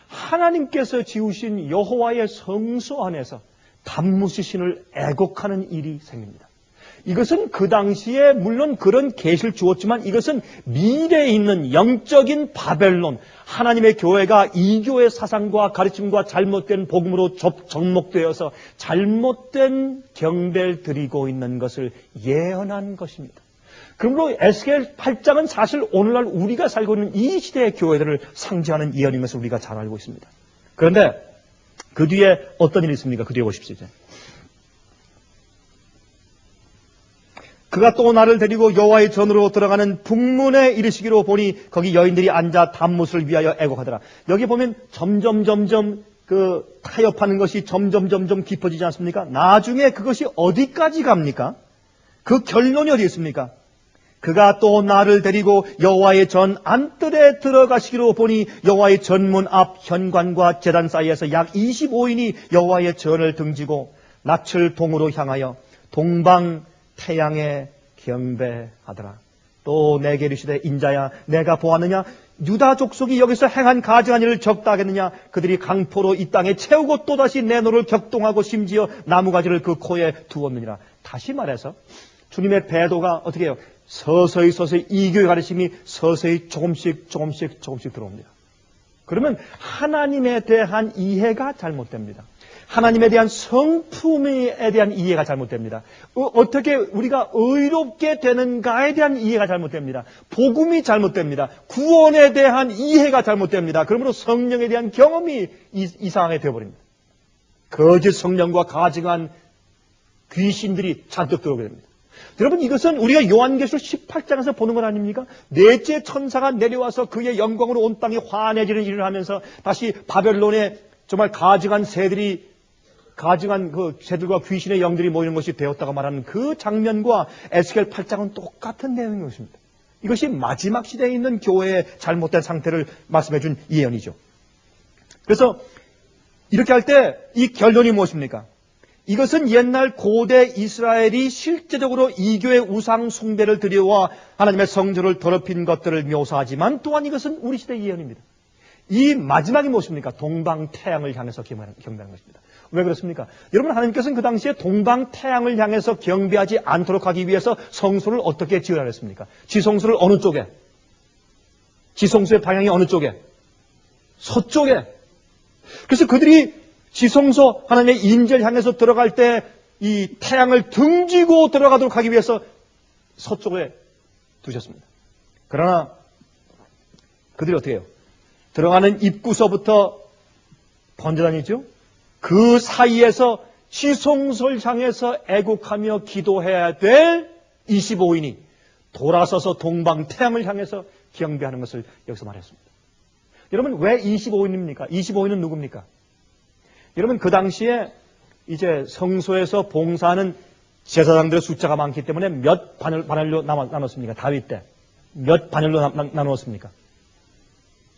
하나님께서 지으신 여호와의 성소 안에서 담무스 신을 애곡하는 일이 생깁니다. 이것은 그 당시에 물론 그런 계시를 주었지만 이것은 미래에 있는 영적인 바벨론, 하나님의 교회가 이교의 사상과 가르침과 잘못된 복음으로 접목되어서 잘못된 경배를 드리고 있는 것을 예언한 것입니다. 그러므로 에스겔 8장은 사실 오늘날 우리가 살고 있는 이 시대의 교회들을 상징하는 예언인 것을 우리가 잘 알고 있습니다. 그런데 그 뒤에 어떤 일이 있습니까? 그 뒤에 보십시오. 이제. 그가 또 나를 데리고 여호와의 전으로 들어가는 북문에 이르시기로 보니 거기 여인들이 앉아 담무스를 위하여 애곡하더라. 여기 보면 점점 그 타협하는 것이 점점 깊어지지 않습니까? 나중에 그것이 어디까지 갑니까? 그 결론이 어디 있습니까? 그가 또 나를 데리고 여호와의 전 안뜰에 들어가시기로 보니 여호와의 전문 앞 현관과 제단 사이에서 약 25인이 여호와의 전을 등지고 낯을 동으로 향하여 동방 태양에 경배하더라. 또 내게 이르시되 인자야 내가 보았느냐 유다 족속이 여기서 행한 가증한 일을 적다 하겠느냐. 그들이 강포로 이 땅에 채우고 또다시 내 노를 격동하고 심지어 나무가지를 그 코에 두었느니라. 다시 말해서 주님의 배도가 어떻게 해요? 서서히 이교의 가르침이 서서히 조금씩 들어옵니다. 그러면 하나님에 대한 이해가 잘못됩니다. 하나님에 대한 성품에 대한 이해가 잘못됩니다. 어떻게 우리가 의롭게 되는가에 대한 이해가 잘못됩니다. 복음이 잘못됩니다. 구원에 대한 이해가 잘못됩니다. 그러므로 성령에 대한 경험이 이상하게 되어버립니다. 거짓 성령과 가증한 귀신들이 잔뜩 들어오게 됩니다. 여러분, 이것은 우리가 요한계시록 18장에서 보는 것 아닙니까? 넷째 천사가 내려와서 그의 영광으로 온 땅이 환해지는 일을 하면서 다시 바벨론에 정말 가증한 그 새들과 귀신의 영들이 모이는 것이 되었다고 말하는 그 장면과 에스겔 8장은 똑같은 내용인 것입니다. 이것이 마지막 시대에 있는 교회의 잘못된 상태를 말씀해 준 예언이죠. 그래서 이렇게 할 때 이 결론이 무엇입니까? 이것은 옛날 고대 이스라엘이 실제적으로 이교의 우상 숭배를 들여와 하나님의 성전을 더럽힌 것들을 묘사하지만 또한 이것은 우리 시대의 예언입니다. 이 마지막이 무엇입니까? 동방태양을 향해서 경배하는 것입니다. 왜 그렇습니까? 여러분, 하나님께서는 그 당시에 동방태양을 향해서 경배하지 않도록 하기 위해서 성소를 어떻게 지으라 했습니까? 지성소를 어느 쪽에? 지성소의 방향이 어느 쪽에? 서쪽에. 그래서 그들이 지성소 하나님의 인재를 향해서 들어갈 때 이 태양을 등지고 들어가도록 하기 위해서 서쪽에 두셨습니다. 그러나 그들이 어떻게 해요? 들어가는 입구서부터 번져다니죠. 그 사이에서 지성소를 향해서 애국하며 기도해야 될 25인이 돌아서서 동방 태양을 향해서 경배하는 것을 여기서 말했습니다. 여러분, 왜 25인입니까? 25인은 누굽니까? 여러분, 그 당시에 이제 성소에서 봉사하는 제사장들의 숫자가 많기 때문에 몇 반열로 나눴습니까? 다윗 때 몇 반열로 나누었습니까?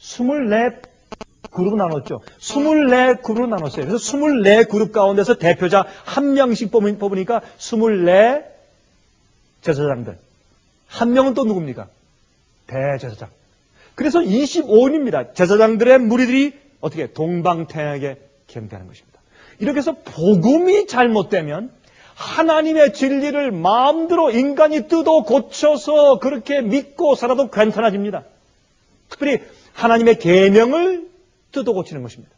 24그룹으로 나눴죠. 24그룹으로 나눴어요. 그래서 24그룹 가운데서 대표자 한 명씩 뽑으니까 24 제사장들. 한 명은 또 누굽니까? 대제사장. 그래서 25인입니다. 제사장들의 무리들이 어떻게 동방태양에게 경배하는 것입니다. 이렇게 해서 복음이 잘못되면 하나님의 진리를 마음대로 인간이 뜯어 고쳐서 그렇게 믿고 살아도 괜찮아집니다. 특별히 하나님의 계명을 뜯어 고치는 것입니다.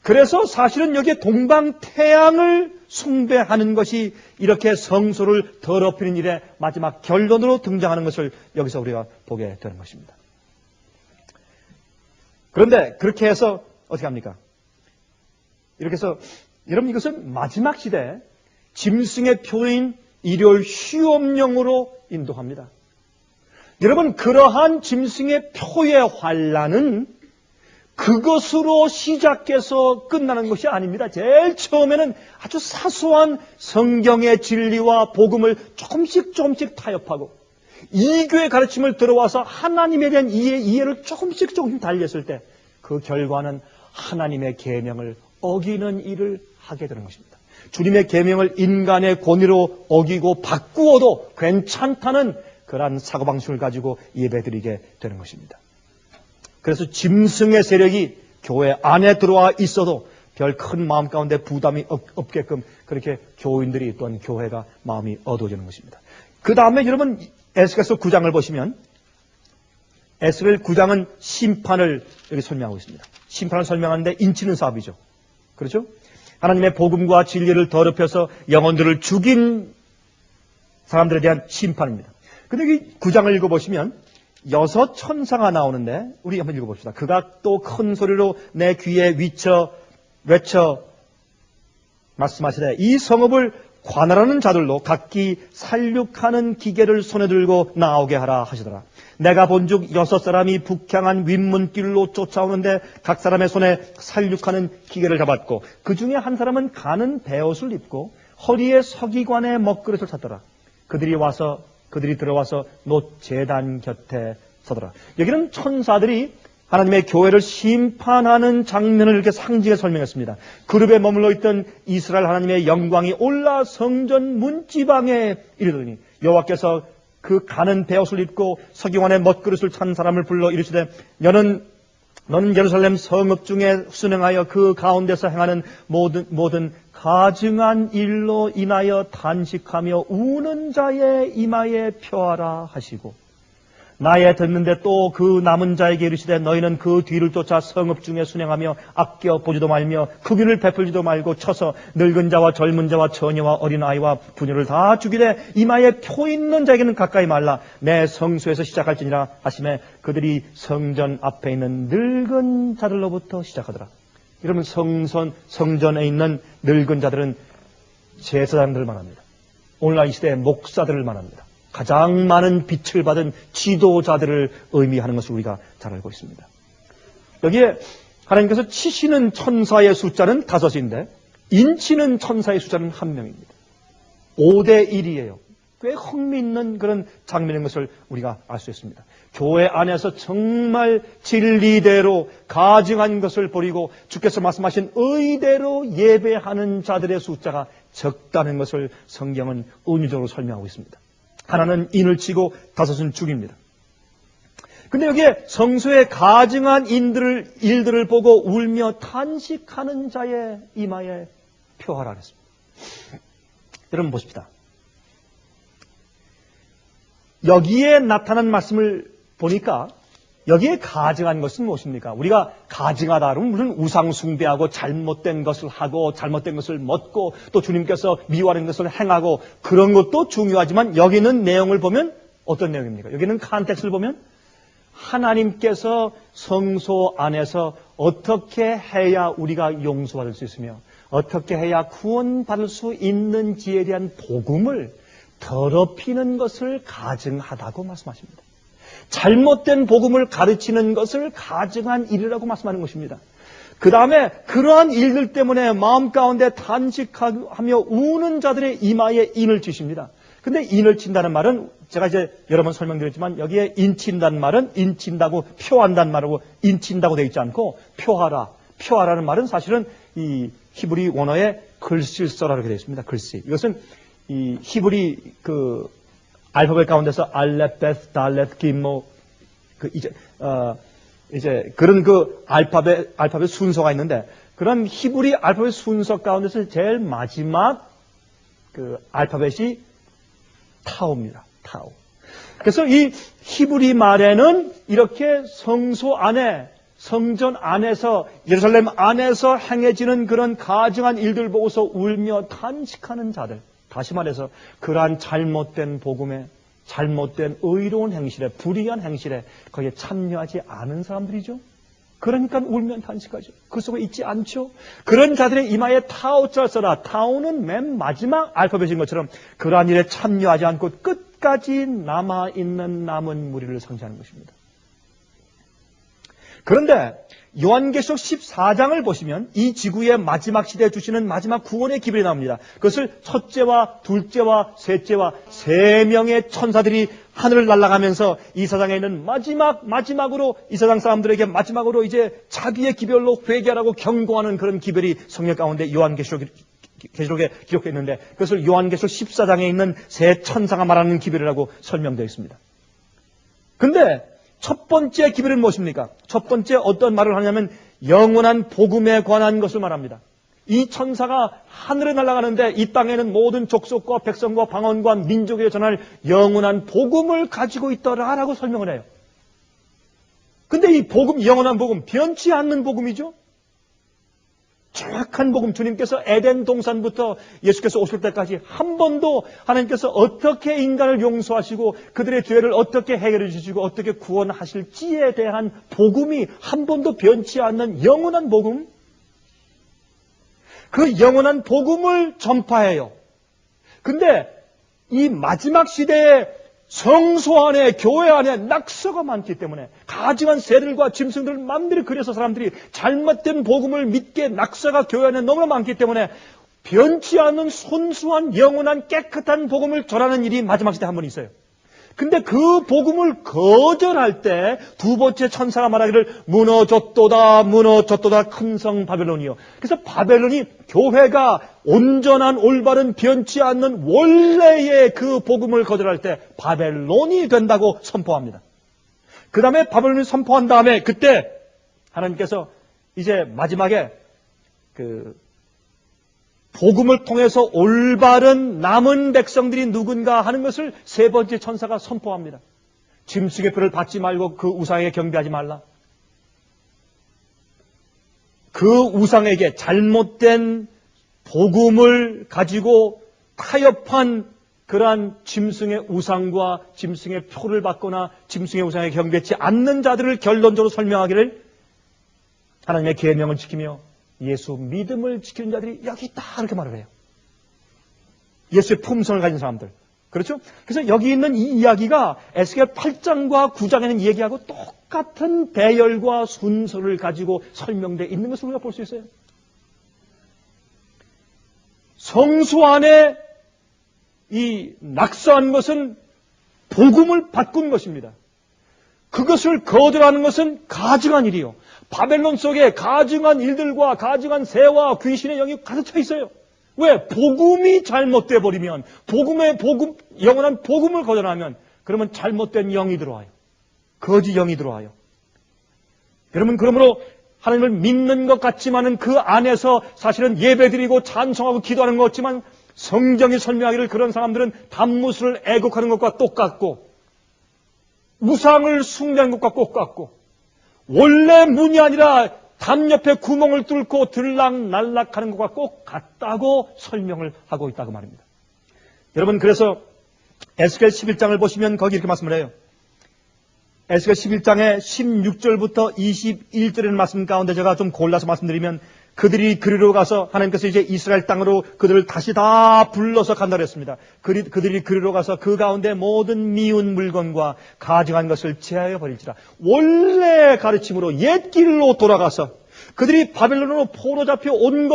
그래서 사실은 여기에 동방태양을 숭배하는 것이 이렇게 성소를 더럽히는 일의 마지막 결론으로 등장하는 것을 여기서 우리가 보게 되는 것입니다. 그런데 그렇게 해서 어떻게 합니까? 이렇게 해서 여러분, 이것은 마지막 시대에 짐승의 표인 일요일 휴업령으로 인도합니다. 여러분, 그러한 짐승의 표의 환란은 그것으로 시작해서 끝나는 것이 아닙니다. 제일 처음에는 아주 사소한 성경의 진리와 복음을 조금씩 타협하고 이교의 가르침을 들어와서 하나님에 대한 이해를 조금씩 달렸을 때 그 결과는 하나님의 계명을 어기는 일을 하게 되는 것입니다. 주님의 계명을 인간의 권위로 어기고 바꾸어도 괜찮다는 그러한 사고방식을 가지고 예배드리게 되는 것입니다. 그래서 짐승의 세력이 교회 안에 들어와 있어도 별 큰 마음 가운데 부담이 없게끔 그렇게 교인들이 또한 교회가 마음이 어두워지는 것입니다. 그 다음에 여러분, 에스겔서 9장을 보시면 에스겔 9장은 심판을 여기 설명하고 있습니다. 심판을 설명하는데 인치는 사업이죠. 그렇죠? 하나님의 복음과 진리를 더럽혀서 영혼들을 죽인 사람들에 대한 심판입니다. 근데 여기 9장을 읽어보시면 6 천사가 나오는데 우리 한번 읽어봅시다. 그가 또 큰 소리로 내 귀에 외쳐 말씀하시되 이 성읍을 관할하는 자들로 각기 살육하는 기계를 손에 들고 나오게 하라 하시더라. 내가 본즉 6 사람이 북향한 윗문길로 쫓아오는데 각 사람의 손에 살육하는 기계를 잡았고 그 중에 한 사람은 가는 베옷을 입고 허리에 서기관의 먹그릇을 찼더라. 그들이 들어와서 놋 제단 곁에 서더라. 여기는 천사들이 하나님의 교회를 심판하는 장면을 이렇게 상징해 설명했습니다. 그룹에 머물러 있던 이스라엘 하나님의 영광이 올라 성전 문지방에 이르더니 여호와께서 그 가는 베옷을 입고 서기관의 먹그릇을 찬 사람을 불러 이르시되 너는 예루살렘 성읍 중에 순행하여 그 가운데서 행하는 모든 가증한 일로 인하여 단식하며 우는 자의 이마에 펴하라 하시고 나에 듣는데 또 그 남은 자에게 이르시되 너희는 그 뒤를 쫓아 성읍 중에 순행하며 아껴 보지도 말며 크기를 베풀지도 말고 쳐서 늙은 자와 젊은 자와 처녀와 어린아이와 부녀를 다 죽이되 이마에 표 있는 자에게는 가까이 말라. 내 성소에서 시작할지니라 하시매 그들이 성전 앞에 있는 늙은 자들로부터 시작하더라. 이러면 성전에 있는 늙은 자들은 제사장들을 말합니다. 오늘날 이 시대의 목사들을 말합니다. 가장 많은 빛을 받은 지도자들을 의미하는 것을 우리가 잘 알고 있습니다. 여기에 하나님께서 치시는 천사의 숫자는 5인데 인치는 천사의 숫자는 1명입니다. 5대 1이에요. 꽤 흥미있는 그런 장면인 것을 우리가 알 수 있습니다. 교회 안에서 정말 진리대로 가증한 것을 버리고 주께서 말씀하신 의대로 예배하는 자들의 숫자가 적다는 것을 성경은 은유적으로 설명하고 있습니다. 하나는 인을 치고 5은 죽입니다. 근데 여기에 성소에 가증한 일들을 보고 울며 탄식하는 자의 이마에 표하라 그랬습니다. 여러분 보십시다. 여기에 나타난 말씀을 보니까 여기에 가증한 것은 무엇입니까? 우리가 가증하다 그러면 무슨 우상 숭배하고 잘못된 것을 하고 잘못된 것을 먹고 또 주님께서 미워하는 것을 행하고 그런 것도 중요하지만 여기 있는 내용을 보면 어떤 내용입니까? 여기는 컨텍스트를 보면 하나님께서 성소 안에서 어떻게 해야 우리가 용서받을 수 있으며 어떻게 해야 구원받을 수 있는지에 대한 복음을 더럽히는 것을 가증하다고 말씀하십니다. 잘못된 복음을 가르치는 것을 가증한 일이라고 말씀하는 것입니다. 그 다음에 그러한 일들 때문에 마음 가운데 탄식하며 우는 자들의 이마에 인을 치십니다. 근데 인을 친다는 말은 제가 이제 여러 번 설명드렸지만 여기에 인친다는 말은 인친다고 표한다는 말하고 인친다고 되어 있지 않고 표하라는 말은 사실은 이 히브리 원어에 글씨를 써라라고 되어 있습니다. 글씨. 이것은 이 히브리 그 알파벳 가운데서 알렙, 달렛, 김모 이제 그런 그 알파벳 순서가 있는데 그런 히브리 알파벳 순서 가운데서 제일 마지막 그 알파벳이 타오입니다. 타오. 그래서 이 히브리 말에는 이렇게 성소 안에 성전 안에서 예루살렘 안에서 행해지는 그런 가증한 일들 보고서 울며 탄식하는 자들, 다시 말해서 그러한 잘못된 복음에 잘못된 의로운 행실에 불의한 행실에 거기에 참여하지 않은 사람들이죠. 그러니까 울면 탄식하죠. 그 속에 있지 않죠. 그런 자들의 이마에 타오자를 써라. 타오는 맨 마지막 알파벳인 것처럼 그러한 일에 참여하지 않고 끝까지 남아있는 남은 무리를 상징하는 것입니다. 그런데 요한계시록 14장을 보시면 이 지구의 마지막 시대에 주시는 마지막 구원의 기별이 나옵니다. 그것을 첫째와 둘째와 셋째와 3명의 천사들이 하늘을 날아가면서 이 세상에 있는 마지막으로 이 세상 사람들에게 마지막으로 이제 자기의 기별로 회개하라고 경고하는 그런 기별이 성경 가운데 요한계시록에 기록되어 있는데 그것을 요한계시록 14장에 있는 세 천사가 말하는 기별이라고 설명되어 있습니다. 근데 첫 번째 기별은 무엇입니까? 첫 번째 어떤 말을 하냐면 영원한 복음에 관한 것을 말합니다. 이 천사가 하늘에 날아가는데 이 땅에는 모든 족속과 백성과 방언과 민족에 전할 영원한 복음을 가지고 있더라라고 설명을 해요. 근데 이 복음, 영원한 복음, 변치 않는 복음이죠. 정확한 복음, 주님께서 에덴 동산부터 예수께서 오실 때까지 한 번도 하나님께서 어떻게 인간을 용서하시고 그들의 죄를 어떻게 해결해 주시고 어떻게 구원하실지에 대한 복음이 한 번도 변치 않는 영원한 복음, 그 영원한 복음을 전파해요. 근데 이 마지막 시대에 성소 안에, 교회 안에 낙서가 많기 때문에 가증한 새들과 짐승들을 마음대로 그려서 사람들이 잘못된 복음을 믿게 낙서가 교회 안에 너무나 많기 때문에 변치 않는 순수한 영원한 깨끗한 복음을 전하는 일이 마지막 시대에 한 번 있어요. 근데 그 복음을 거절할 때 두 번째 천사가 말하기를 무너졌도다 큰 성 바벨론이요. 그래서 바벨론이 교회가 온전한 올바른 변치 않는 원래의 그 복음을 거절할 때 바벨론이 된다고 선포합니다. 그 다음에 바벨론이 선포한 다음에 그때 하나님께서 이제 마지막에 그 복음을 통해서 올바른 남은 백성들이 누군가 하는 것을 세 번째 천사가 선포합니다. 짐승의 뼈를 받지 말고 그 우상에게 경배하지 말라. 그 우상에게 잘못된 복음을 가지고 타협한 그러한 짐승의 우상과 짐승의 표를 받거나 짐승의 우상에 경배치 않는 자들을 결론적으로 설명하기를 하나님의 계명을 지키며 예수 믿음을 지키는 자들이 여기 있다 이렇게 말을 해요. 예수의 품성을 가진 사람들. 그렇죠? 그래서 여기 있는 이 이야기가 에스겔 8장과 9장에는 얘기하고 똑같은 배열과 순서를 가지고 설명되어 있는 것을 우리가 볼 수 있어요. 성소 안에 이 낙서한 것은 복음을 바꾼 것입니다. 그것을 거절하는 것은 가증한 일이요. 바벨론 속에 가증한 일들과 가증한 새와 귀신의 영이 가득 차 있어요. 왜? 복음이 잘못돼 버리면, 영원한 복음을 거절하면, 그러면 잘못된 영이 들어와요. 거짓 영이 들어와요. 여러분, 그러므로 하나님을 믿는 것 같지만은 그 안에서 사실은 예배드리고 찬송하고 기도하는 것 같지만 성경이 설명하기를 그런 사람들은 단무술을 애곡하는 것과 똑같고 우상을 숭배하는 것과 똑같고 원래 문이 아니라 담 옆에 구멍을 뚫고 들락날락하는 것과 꼭 같다고 설명을 하고 있다고 말입니다. 여러분, 그래서 에스겔 11장을 보시면 거기 이렇게 말씀을 해요. 에스겔 11장의 16절부터 21절의 말씀 가운데 제가 좀 골라서 말씀드리면 그들이 그리로 가서 하나님께서 이제 이스라엘 땅으로 그들을 다시 다 불러서 간다 그랬습니다. 그들이 그리로 가서 그 가운데 모든 미운 물건과 가증한 것을 제하여 버릴지라. 원래 가르침으로 옛 길로 돌아가서 그들이 바벨론으로 포로 잡혀 온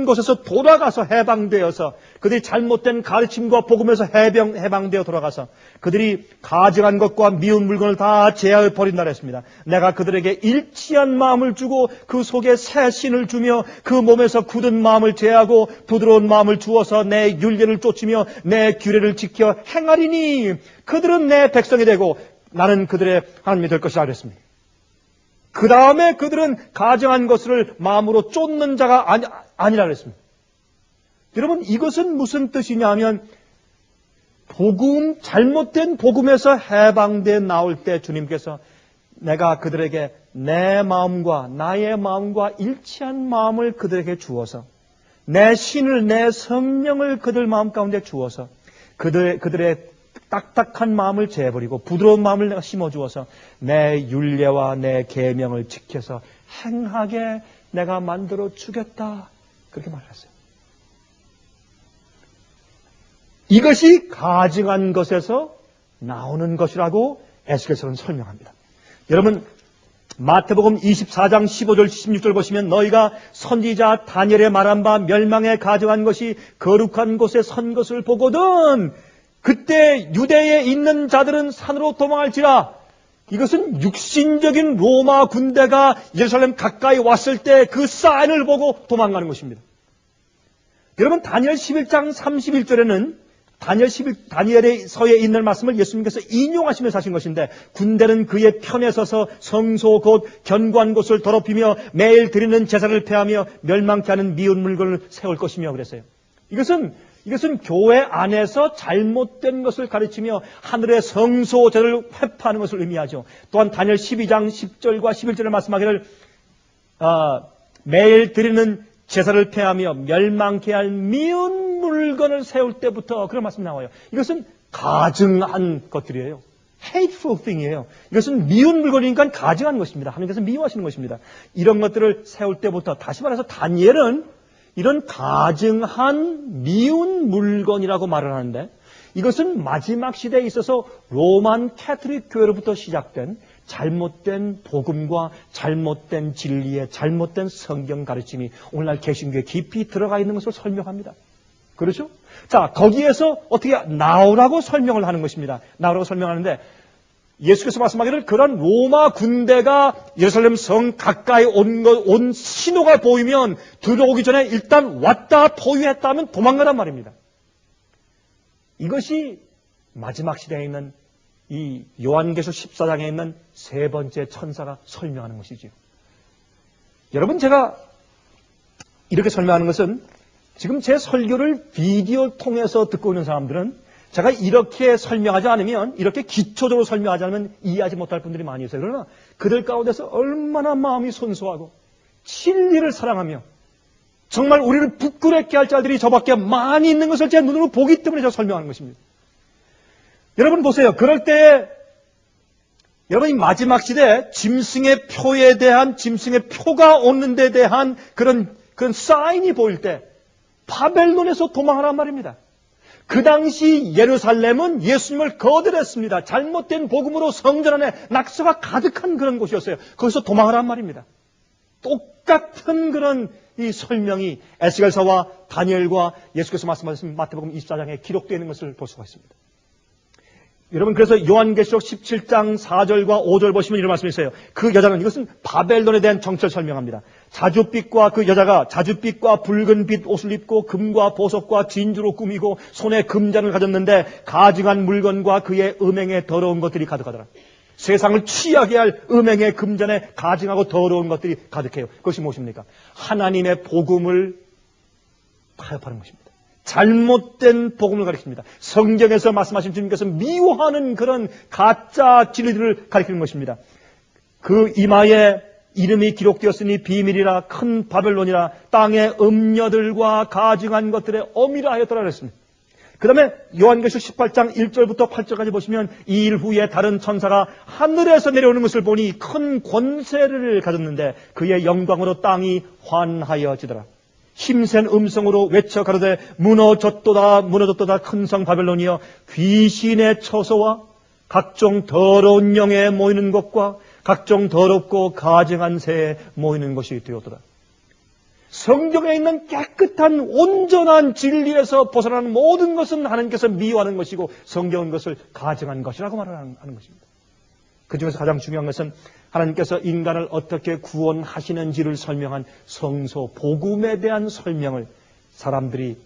곳에서 돌아가서 해방되어서 그들이 잘못된 가르침과 복음에서 해방되어 돌아가서 그들이 가증한 것과 미운 물건을 다 제하여 버린다 그랬습니다. 내가 그들에게 일치한 마음을 주고 그 속에 새 신을 주며 그 몸에서 굳은 마음을 제하고 부드러운 마음을 주어서 내 율례를 쫓으며 내 규례를 지켜 행하리니 그들은 내 백성이 되고 나는 그들의 하나님이 될 것이라 그랬습니다. 그 다음에 그들은 가증한 것을 마음으로 쫓는 자가 아니라 그랬습니다. 여러분, 이것은 무슨 뜻이냐 하면 잘못된 복음에서 해방돼 나올 때 주님께서 내가 그들에게 내 마음과 나의 마음과 일치한 마음을 그들에게 주어서 내 신을, 내 성령을 그들 마음 가운데 주어서 그들의 딱딱한 마음을 재버리고 부드러운 마음을 내가 심어주어서 내 율례와 내 계명을 지켜서 행하게 내가 만들어 주겠다. 그렇게 말했어요. 이것이 가증한 것에서 나오는 것이라고 에스겔서는 설명합니다. 여러분, 마태복음 24장 15절 16절 보시면 너희가 선지자 다니엘의 말한 바 멸망에 가증한 것이 거룩한 곳에 선 것을 보거든 그때 유대에 있는 자들은 산으로 도망할지라. 이것은 육신적인 로마 군대가 예루살렘 가까이 왔을 때 그 사인을 보고 도망가는 것입니다. 여러분, 다니엘 11장 31절에는 다니엘의 서에 있는 말씀을 예수님께서 인용하시면서 하신 것인데 군대는 그의 편에 서서 성소 곧 견고한 곳을 더럽히며 매일 드리는 제사를 폐하며 멸망케 하는 미운 물건을 세울 것이며 그랬어요. 이것은 교회 안에서 잘못된 것을 가르치며 하늘의 성소 제를 회파하는 것을 의미하죠. 또한 다니엘 12장 10절과 11절에 말씀하기를 매일 드리는 제사를 폐하며 멸망케 할 미운 물건을 세울 때부터 그런 말씀이 나와요. 이것은 가증한 것들이에요. hateful thing이에요. 이것은 미운 물건이니까 가증한 것입니다. 하나님께서 미워하시는 것입니다. 이런 것들을 세울 때부터 다시 말해서 다니엘은 이런 가증한 미운 물건이라고 말을 하는데 이것은 마지막 시대에 있어서 로만 캐톨릭 교회로부터 시작된 잘못된 복음과 잘못된 진리의 잘못된 성경 가르침이 오늘날 개신교에 깊이 들어가 있는 것을 설명합니다. 그렇죠? 자, 거기에서 어떻게 나오라고 설명을 하는 것입니다. 나오라고 설명하는데 예수께서 말씀하기를 그런 로마 군대가 예루살렘 성 가까이 온 신호가 보이면 들어오기 전에 일단 왔다 포위했다 하면 도망가란 말입니다. 이것이 마지막 시대에 있는 이 요한계시록 14장에 있는 세 번째 천사가 설명하는 것이지요. 여러분, 제가 이렇게 설명하는 것은 지금 제 설교를 비디오 통해서 듣고 있는 사람들은 제가 이렇게 설명하지 않으면, 이렇게 기초적으로 설명하지 않으면 이해하지 못할 분들이 많이 있어요. 그러나 그들 가운데서 얼마나 마음이 순수하고 진리를 사랑하며 정말 우리를 부끄럽게 할 자들이 저밖에 많이 있는 것을 제 눈으로 보기 때문에 제가 설명하는 것입니다. 여러분 보세요. 그럴 때 여러분이 마지막 시대에 짐승의 표에 대한, 짐승의 표가 오는 데 대한 그런 사인이 보일 때 바벨론에서 도망하란 말입니다. 그 당시 예루살렘은 예수님을 거절했습니다. 잘못된 복음으로 성전 안에 낙서가 가득한 그런 곳이었어요. 거기서 도망하란 말입니다. 똑같은 그런 이 설명이 에스겔서와 다니엘과 예수께서 말씀하신 마태복음 24장에 기록되어 있는 것을 볼 수가 있습니다. 여러분, 그래서 요한계시록 17장 4절과 5절 보시면 이런 말씀이 있어요. 그 여자는, 이것은 바벨론에 대한 정체를 설명합니다. 자줏빛과, 그 여자가 자줏빛과 붉은 빛 옷을 입고 금과 보석과 진주로 꾸미고 손에 금잔을 가졌는데 가증한 물건과 그의 음행에 더러운 것들이 가득하더라. 세상을 취하게 할 음행의 금잔에 가증하고 더러운 것들이 가득해요. 그것이 무엇입니까? 하나님의 복음을 타협하는 것입니다. 잘못된 복음을 가리킵니다. 성경에서 말씀하신 주님께서 미워하는 그런 가짜 진리들을 가리키는 것입니다. 그 이마에 이름이 기록되었으니 비밀이라 큰 바벨론이라 땅의 음녀들과 가증한 것들의 어미라 하였더라 그랬습니다. 그 다음에 요한계시록 18장 1절부터 8절까지 보시면 이 일 후에 다른 천사가 하늘에서 내려오는 것을 보니 큰 권세를 가졌는데 그의 영광으로 땅이 환하여지더라. 힘센 음성으로 외쳐 가로되 무너졌도다 무너졌도다 큰 성 바벨론이여 귀신의 처소와 각종 더러운 영에 모이는 것과 각종 더럽고 가증한 새에 모이는 것이 되었도다. 성경에 있는 깨끗한 온전한 진리에서 벗어나는 모든 것은 하나님께서 미워하는 것이고 성경은 그것을 가증한 것이라고 말하는 것입니다. 그 중에서 가장 중요한 것은 하나님께서 인간을 어떻게 구원하시는지를 설명한 성서 복음에 대한 설명을 사람들이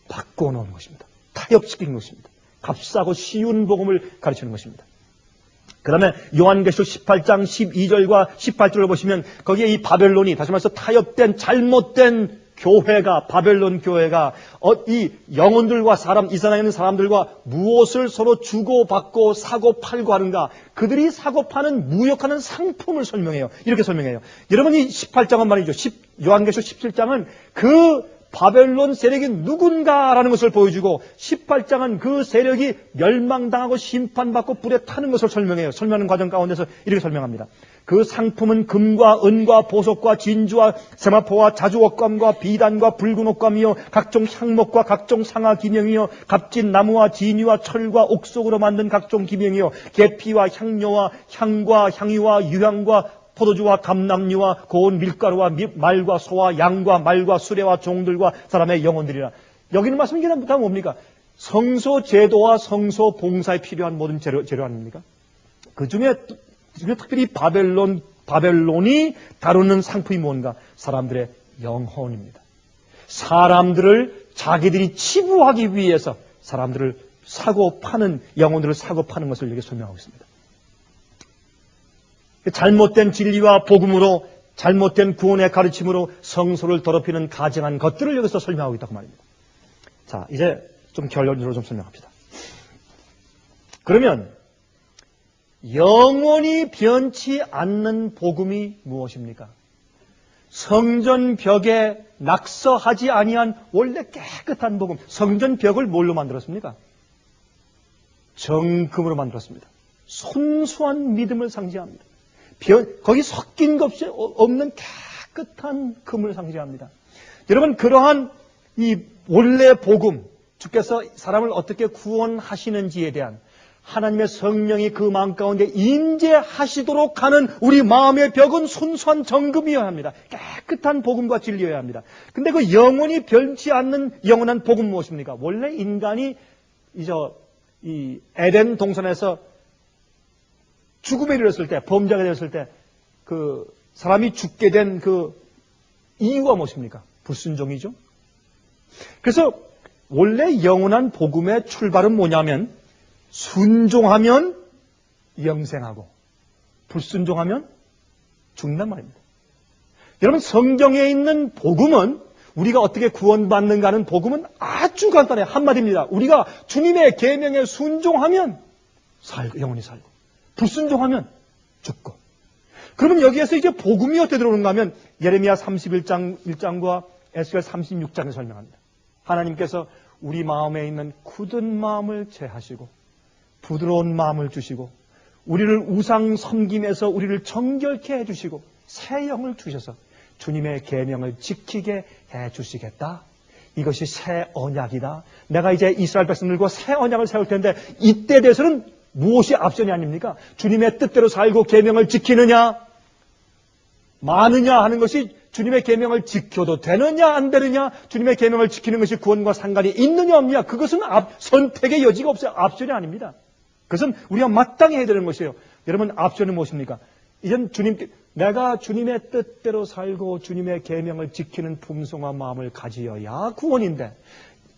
바꿔놓은 것입니다. 타협시키는 것입니다. 값싸고 쉬운 복음을 가르치는 것입니다. 그 다음에 요한계시록 18장 12절과 18절을 보시면 거기에 이 바벨론이, 다시 말해서 타협된 잘못된 교회가, 바벨론 교회가 이 영혼들과 이 세상에 있는 사람들과 무엇을 서로 주고받고 사고 팔고 하는가, 그들이 사고 파는 무역하는 상품을 설명해요. 이렇게 설명해요. 여러분이 18장은 말이죠. 요한계시록 17장은 그 바벨론 세력이 누군가라는 것을 보여주고 18장은 그 세력이 멸망당하고 심판받고 불에 타는 것을 설명해요. 설명하는 과정 가운데서 이렇게 설명합니다. 그 상품은 금과 은과 보석과 진주와 세마포와 자주옥감과 비단과 붉은 옥감이요 각종 향목과 각종 상아 기명이요 값진 나무와 진유와 철과 옥석으로 만든 각종 기명이요 계피와 향료와 향과 향유와 유향과 포도주와 감람류와 고운 밀가루와 말과 소와 양과 말과 수레와 종들과 사람의 영혼들이라. 여기는 말씀이 다 뭡니까? 성소 제도와 성소 봉사에 필요한 모든 재료 아닙니까? 그 중에 특별히 바벨론이 다루는 상품이 뭔가? 사람들의 영혼입니다. 사람들을 자기들이 치부하기 위해서 사람들을 사고 파는, 영혼들을 사고 파는 것을 여기 설명하고 있습니다. 잘못된 진리와 복음으로, 잘못된 구원의 가르침으로 성소를 더럽히는 가증한 것들을 여기서 설명하고 있다고 말입니다. 자, 이제 좀 결론적으로 좀 설명합시다. 그러면 영원히 변치 않는 복음이 무엇입니까? 성전 벽에 낙서하지 아니한 원래 깨끗한 복음. 성전 벽을 뭘로 만들었습니까? 정금으로 만들었습니다. 순수한 믿음을 상징합니다. 거기 섞인 것이 없는 깨끗한 금을 상징합니다. 여러분, 그러한 이 원래 복음, 주께서 사람을 어떻게 구원하시는지에 대한 하나님의 성령이 그 마음 가운데 임재하시도록 하는 우리 마음의 벽은 순수한 정금이어야 합니다. 깨끗한 복음과 진리여야 합니다. 근데 그 영원히 변치 않는 영원한 복음 무엇입니까? 원래 인간이 이 에덴 동산에서 죽음에 이르렀을 때, 범죄가 되었을 때, 그 사람이 죽게 된 그 이유가 무엇입니까? 불순종이죠. 그래서 원래 영원한 복음의 출발은 뭐냐면, 순종하면 영생하고, 불순종하면 죽는단 말입니다. 여러분, 성경에 있는 복음은 우리가 어떻게 구원받는가는 복음은 아주 간단해요. 한마디입니다. 우리가 주님의 계명에 순종하면 영원히 살고, 불순종하면 죽고. 그러면 여기에서 이제 복음이 어떻게 들어오는가 하면 예레미야 31장 1장과 에스겔 36장에 설명합니다. 하나님께서 우리 마음에 있는 굳은 마음을 제하시고 부드러운 마음을 주시고 우리를 우상 섬김에서 우리를 정결케 해주시고 새 영을 주셔서 주님의 계명을 지키게 해주시겠다. 이것이 새 언약이다. 내가 이제 이스라엘 백성들과 새 언약을 세울 텐데 이때 대해서는 무엇이 앞선이 아닙니까? 주님의 뜻대로 살고 계명을 지키느냐 마느냐 하는 것이 주님의 계명을 지켜도 되느냐 안 되느냐, 주님의 계명을 지키는 것이 구원과 상관이 있느냐 없느냐, 그것은 선택의 여지가 없어요. 앞선이 아닙니다. 그것은 우리가 마땅히 해야 되는 것이에요. 여러분, 앞선은 무엇입니까? 이젠 내가 주님의 뜻대로 살고 주님의 계명을 지키는 풍성한 마음을 가지어야 구원인데,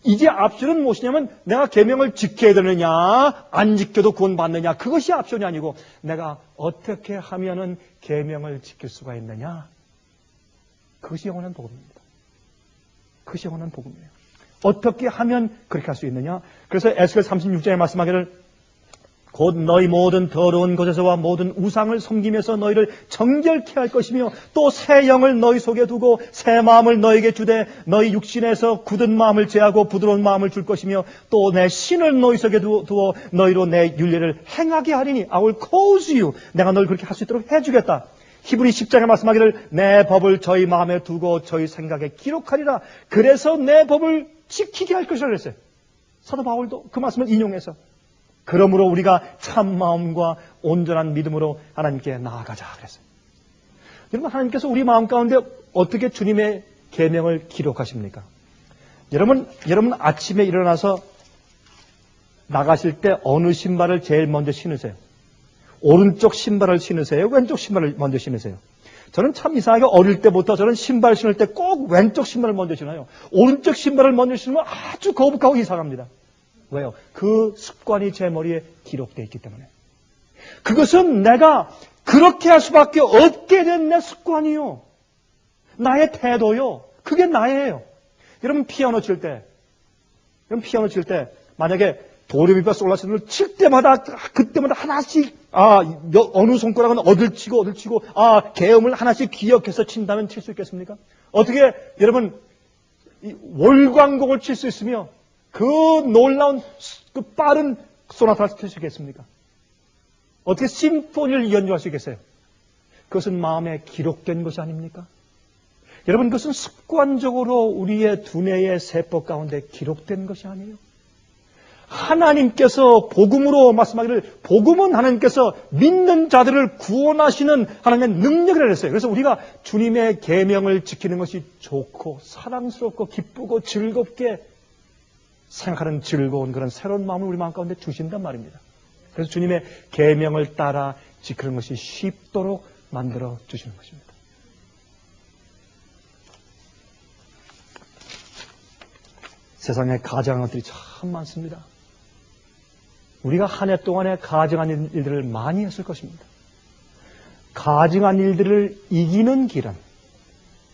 이제 앞선은 무엇이냐면 내가 계명을 지켜야 되느냐 안 지켜도 구원받느냐, 그것이 앞선이 아니고 내가 어떻게 하면은 계명을 지킬 수가 있느냐, 그것이 영원한 복음입니다. 그것이 영원한 복음이에요. 어떻게 하면 그렇게 할 수 있느냐. 그래서 에스겔 36장에 말씀하기를 곧 너희 모든 더러운 것에서와 모든 우상을 섬기면서 너희를 정결케 할 것이며 또 새 영을 너희 속에 두고 새 마음을 너희에게 주되 너희 육신에서 굳은 마음을 제하고 부드러운 마음을 줄 것이며 또 내 신을 너희 속에 두어 너희로 내 윤례를 행하게 하리니 I will cause you. 내가 너를 그렇게 할 수 있도록 해주겠다. 히브리 10장에 말씀하기를 내 법을 저희 마음에 두고 저희 생각에 기록하리라. 그래서 내 법을 지키게 할 것이라 그랬어요. 사도 바울도 그 말씀을 인용해서 그러므로 우리가 참 마음과 온전한 믿음으로 하나님께 나아가자 그랬어요. 여러분, 하나님께서 우리 마음 가운데 어떻게 주님의 계명을 기록하십니까? 여러분 아침에 일어나서 나가실 때 어느 신발을 제일 먼저 신으세요? 오른쪽 신발을 신으세요? 왼쪽 신발을 먼저 신으세요? 저는 참 이상하게 어릴 때부터 저는 신발 신을 때 꼭 왼쪽 신발을 먼저 신어요. 오른쪽 신발을 먼저 신으면 아주 거북하고 이상합니다. 왜요? 그 습관이 제 머리에 기록되어 있기 때문에. 그것은 내가 그렇게 할 수밖에 없게 된 내 습관이요. 나의 태도요. 그게 나예요. 여러분 피아노 칠 때 만약에 도레미파 솔라시도를 칠 때마다 그때마다 하나씩 어느 손가락은 어딜 치고 계음을 하나씩 기억해서 친다면 칠 수 있겠습니까? 어떻게 여러분 월광곡을 칠 수 있으며 그 놀라운 그 빠른 소나타를 칠 수 있겠습니까? 어떻게 심포니를 연주할 수 있겠어요? 그것은 마음에 기록된 것이 아닙니까? 여러분, 그것은 습관적으로 우리의 두뇌의 세포 가운데 기록된 것이 아니에요. 하나님께서 복음으로 말씀하기를 복음은 하나님께서 믿는 자들을 구원하시는 하나님의 능력이라고 했어요. 그래서 우리가 주님의 계명을 지키는 것이 좋고 사랑스럽고 기쁘고 즐겁게 생각하는 즐거운 그런 새로운 마음을 우리 마음 가운데 주신단 말입니다. 그래서 주님의 계명을 따라 지키는 것이 쉽도록 만들어 주시는 것입니다. 세상에 가증한 것들이 참 많습니다. 우리가 한 해 동안에 가증한 일들을 많이 했을 것입니다. 가증한 일들을 이기는 길은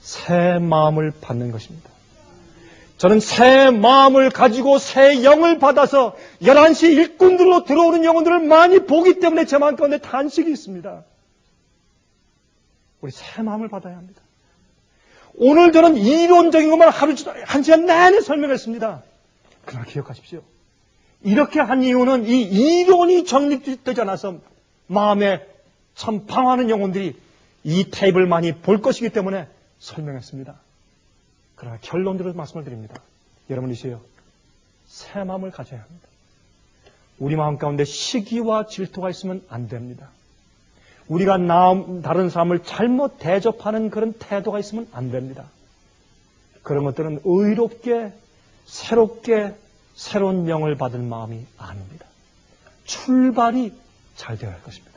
새 마음을 받는 것입니다. 저는 새 마음을 가지고 새 영을 받아서 11시 일꾼들로 들어오는 영혼들을 많이 보기 때문에 제 마음 가운데 탄식이 있습니다. 우리 새 마음을 받아야 합니다. 오늘 저는 이론적인 것만 한 시간 내내 설명했습니다. 그러나 기억하십시오. 이렇게 한 이유는 이 이론이 정립되지 않아서 마음에 참 방황하는 영혼들이 이 테이프를 많이 볼 것이기 때문에 설명했습니다. 그러나 결론적으로 말씀을 드립니다. 여러분이시여, 새 마음을 가져야 합니다. 우리 마음 가운데 시기와 질투가 있으면 안 됩니다. 우리가 다른 사람을 잘못 대접하는 그런 태도가 있으면 안 됩니다. 그런 것들은 의롭게 새롭게 새로운 영을 받은 마음이 아닙니다. 출발이 잘 되어야 할 것입니다.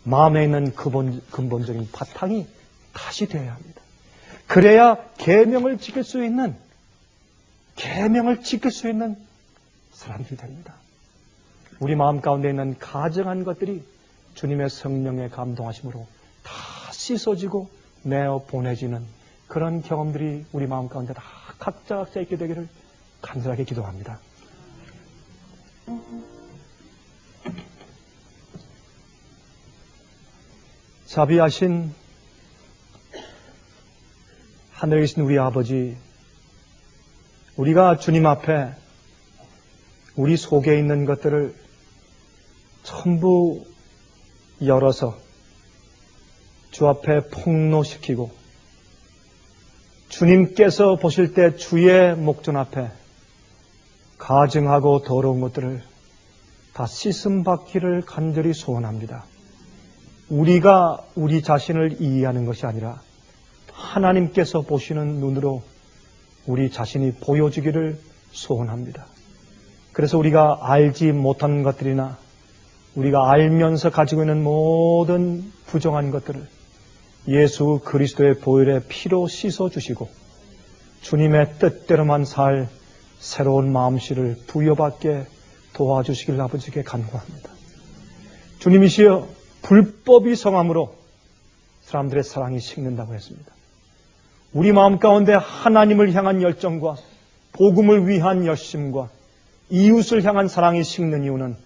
마음에 있는 근본적인 바탕이 다시 되어야 합니다. 그래야 계명을 지킬 수 있는 사람들이 됩니다. 우리 마음 가운데 있는 가증한 것들이 주님의 성령의 감동하심으로 다 씻어지고 내어 보내지는 그런 경험들이 우리 마음 가운데 다 각자 있게 되기를 간절하게 기도합니다. 자비하신 하늘에 계신 우리 아버지, 우리가 주님 앞에 우리 속에 있는 것들을 전부 열어서 주 앞에 폭로시키고 주님께서 보실 때 주의 목전 앞에 가증하고 더러운 것들을 다 씻음받기를 간절히 소원합니다. 우리가 우리 자신을 이해하는 것이 아니라 하나님께서 보시는 눈으로 우리 자신이 보여주기를 소원합니다. 그래서 우리가 알지 못한 것들이나 우리가 알면서 가지고 있는 모든 부정한 것들을 예수 그리스도의 보혈의 피로 씻어주시고 주님의 뜻대로만 살 새로운 마음씨를 부여받게 도와주시길 아버지께 간구합니다. 주님이시여, 불법이 성함으로 사람들의 사랑이 식는다고 했습니다. 우리 마음 가운데 하나님을 향한 열정과 복음을 위한 열심과 이웃을 향한 사랑이 식는 이유는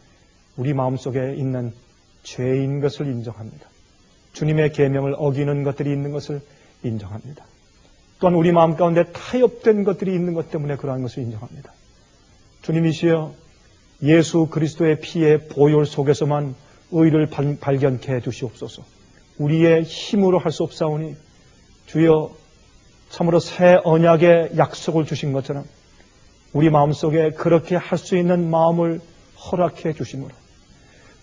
우리 마음속에 있는 죄인 것을 인정합니다. 주님의 계명을 어기는 것들이 있는 것을 인정합니다. 또한 우리 마음 가운데 타협된 것들이 있는 것 때문에 그러한 것을 인정합니다. 주님이시여, 예수 그리스도의 피의 보혈 속에서만 의를 발견케 해주시옵소서. 우리의 힘으로 할 수 없사오니 주여, 참으로 새 언약의 약속을 주신 것처럼 우리 마음속에 그렇게 할 수 있는 마음을 허락해 주심으로,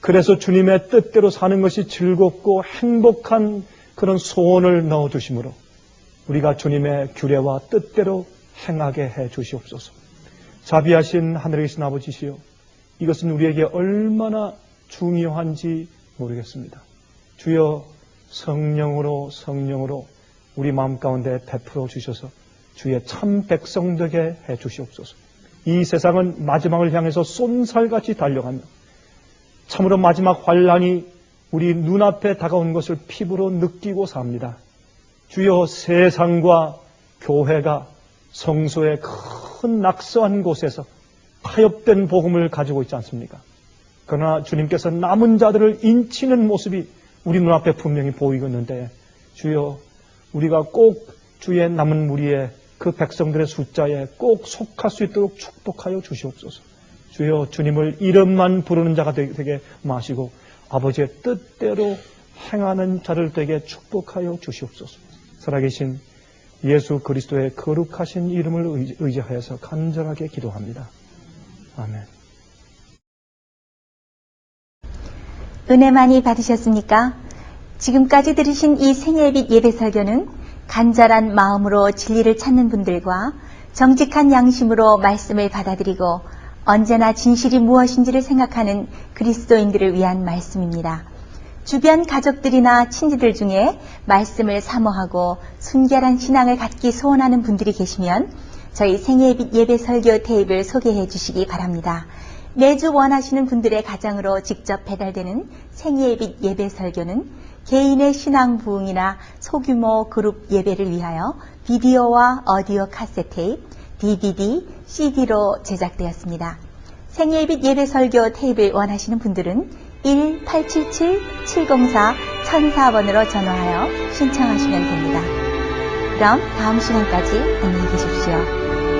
그래서 주님의 뜻대로 사는 것이 즐겁고 행복한 그런 소원을 넣어주심으로 우리가 주님의 규례와 뜻대로 행하게 해 주시옵소서. 자비하신 하늘에 계신 아버지시여, 이것은 우리에게 얼마나 중요한지 모르겠습니다. 주여, 성령으로 우리 마음 가운데 베풀어 주셔서 주의 참 백성 되게 해 주시옵소서. 이 세상은 마지막을 향해서 쏜살같이 달려가며 참으로 마지막 환란이 우리 눈앞에 다가온 것을 피부로 느끼고 삽니다. 주여, 세상과 교회가 성소의 큰 낙서한 곳에서 타협된 복음을 가지고 있지 않습니까? 그러나 주님께서 남은 자들을 인치는 모습이 우리 눈앞에 분명히 보이고 있는데, 주여, 우리가 꼭 주의 남은 무리의 그 백성들의 숫자에 꼭 속할 수 있도록 축복하여 주시옵소서. 주여, 주님을 이름만 부르는 자가 되게 마시고 아버지의 뜻대로 행하는 자를 되게 축복하여 주시옵소서. 살아계신 예수 그리스도의 거룩하신 이름을 의지하여서 간절하게 기도합니다. 아멘. 은혜 많이 받으셨습니까? 지금까지 들으신 이 생애빛 예배 설교는 간절한 마음으로 진리를 찾는 분들과 정직한 양심으로 말씀을 받아들이고 언제나 진실이 무엇인지를 생각하는 그리스도인들을 위한 말씀입니다. 주변 가족들이나 친지들 중에 말씀을 사모하고 순결한 신앙을 갖기 소원하는 분들이 계시면 저희 생애빛 예배 설교 테이프를 소개해 주시기 바랍니다. 매주 원하시는 분들의 가정으로 직접 배달되는 생애빛 예배 설교는 개인의 신앙 부흥이나 소규모 그룹 예배를 위하여 비디오와 오디오 카세트, DVD, CD로 제작되었습니다. 생애빛 예배 설교 테이프를 원하시는 분들은 1-877-704-1004번으로 전화하여 신청하시면 됩니다. 그럼 다음 시간까지 안녕히 계십시오.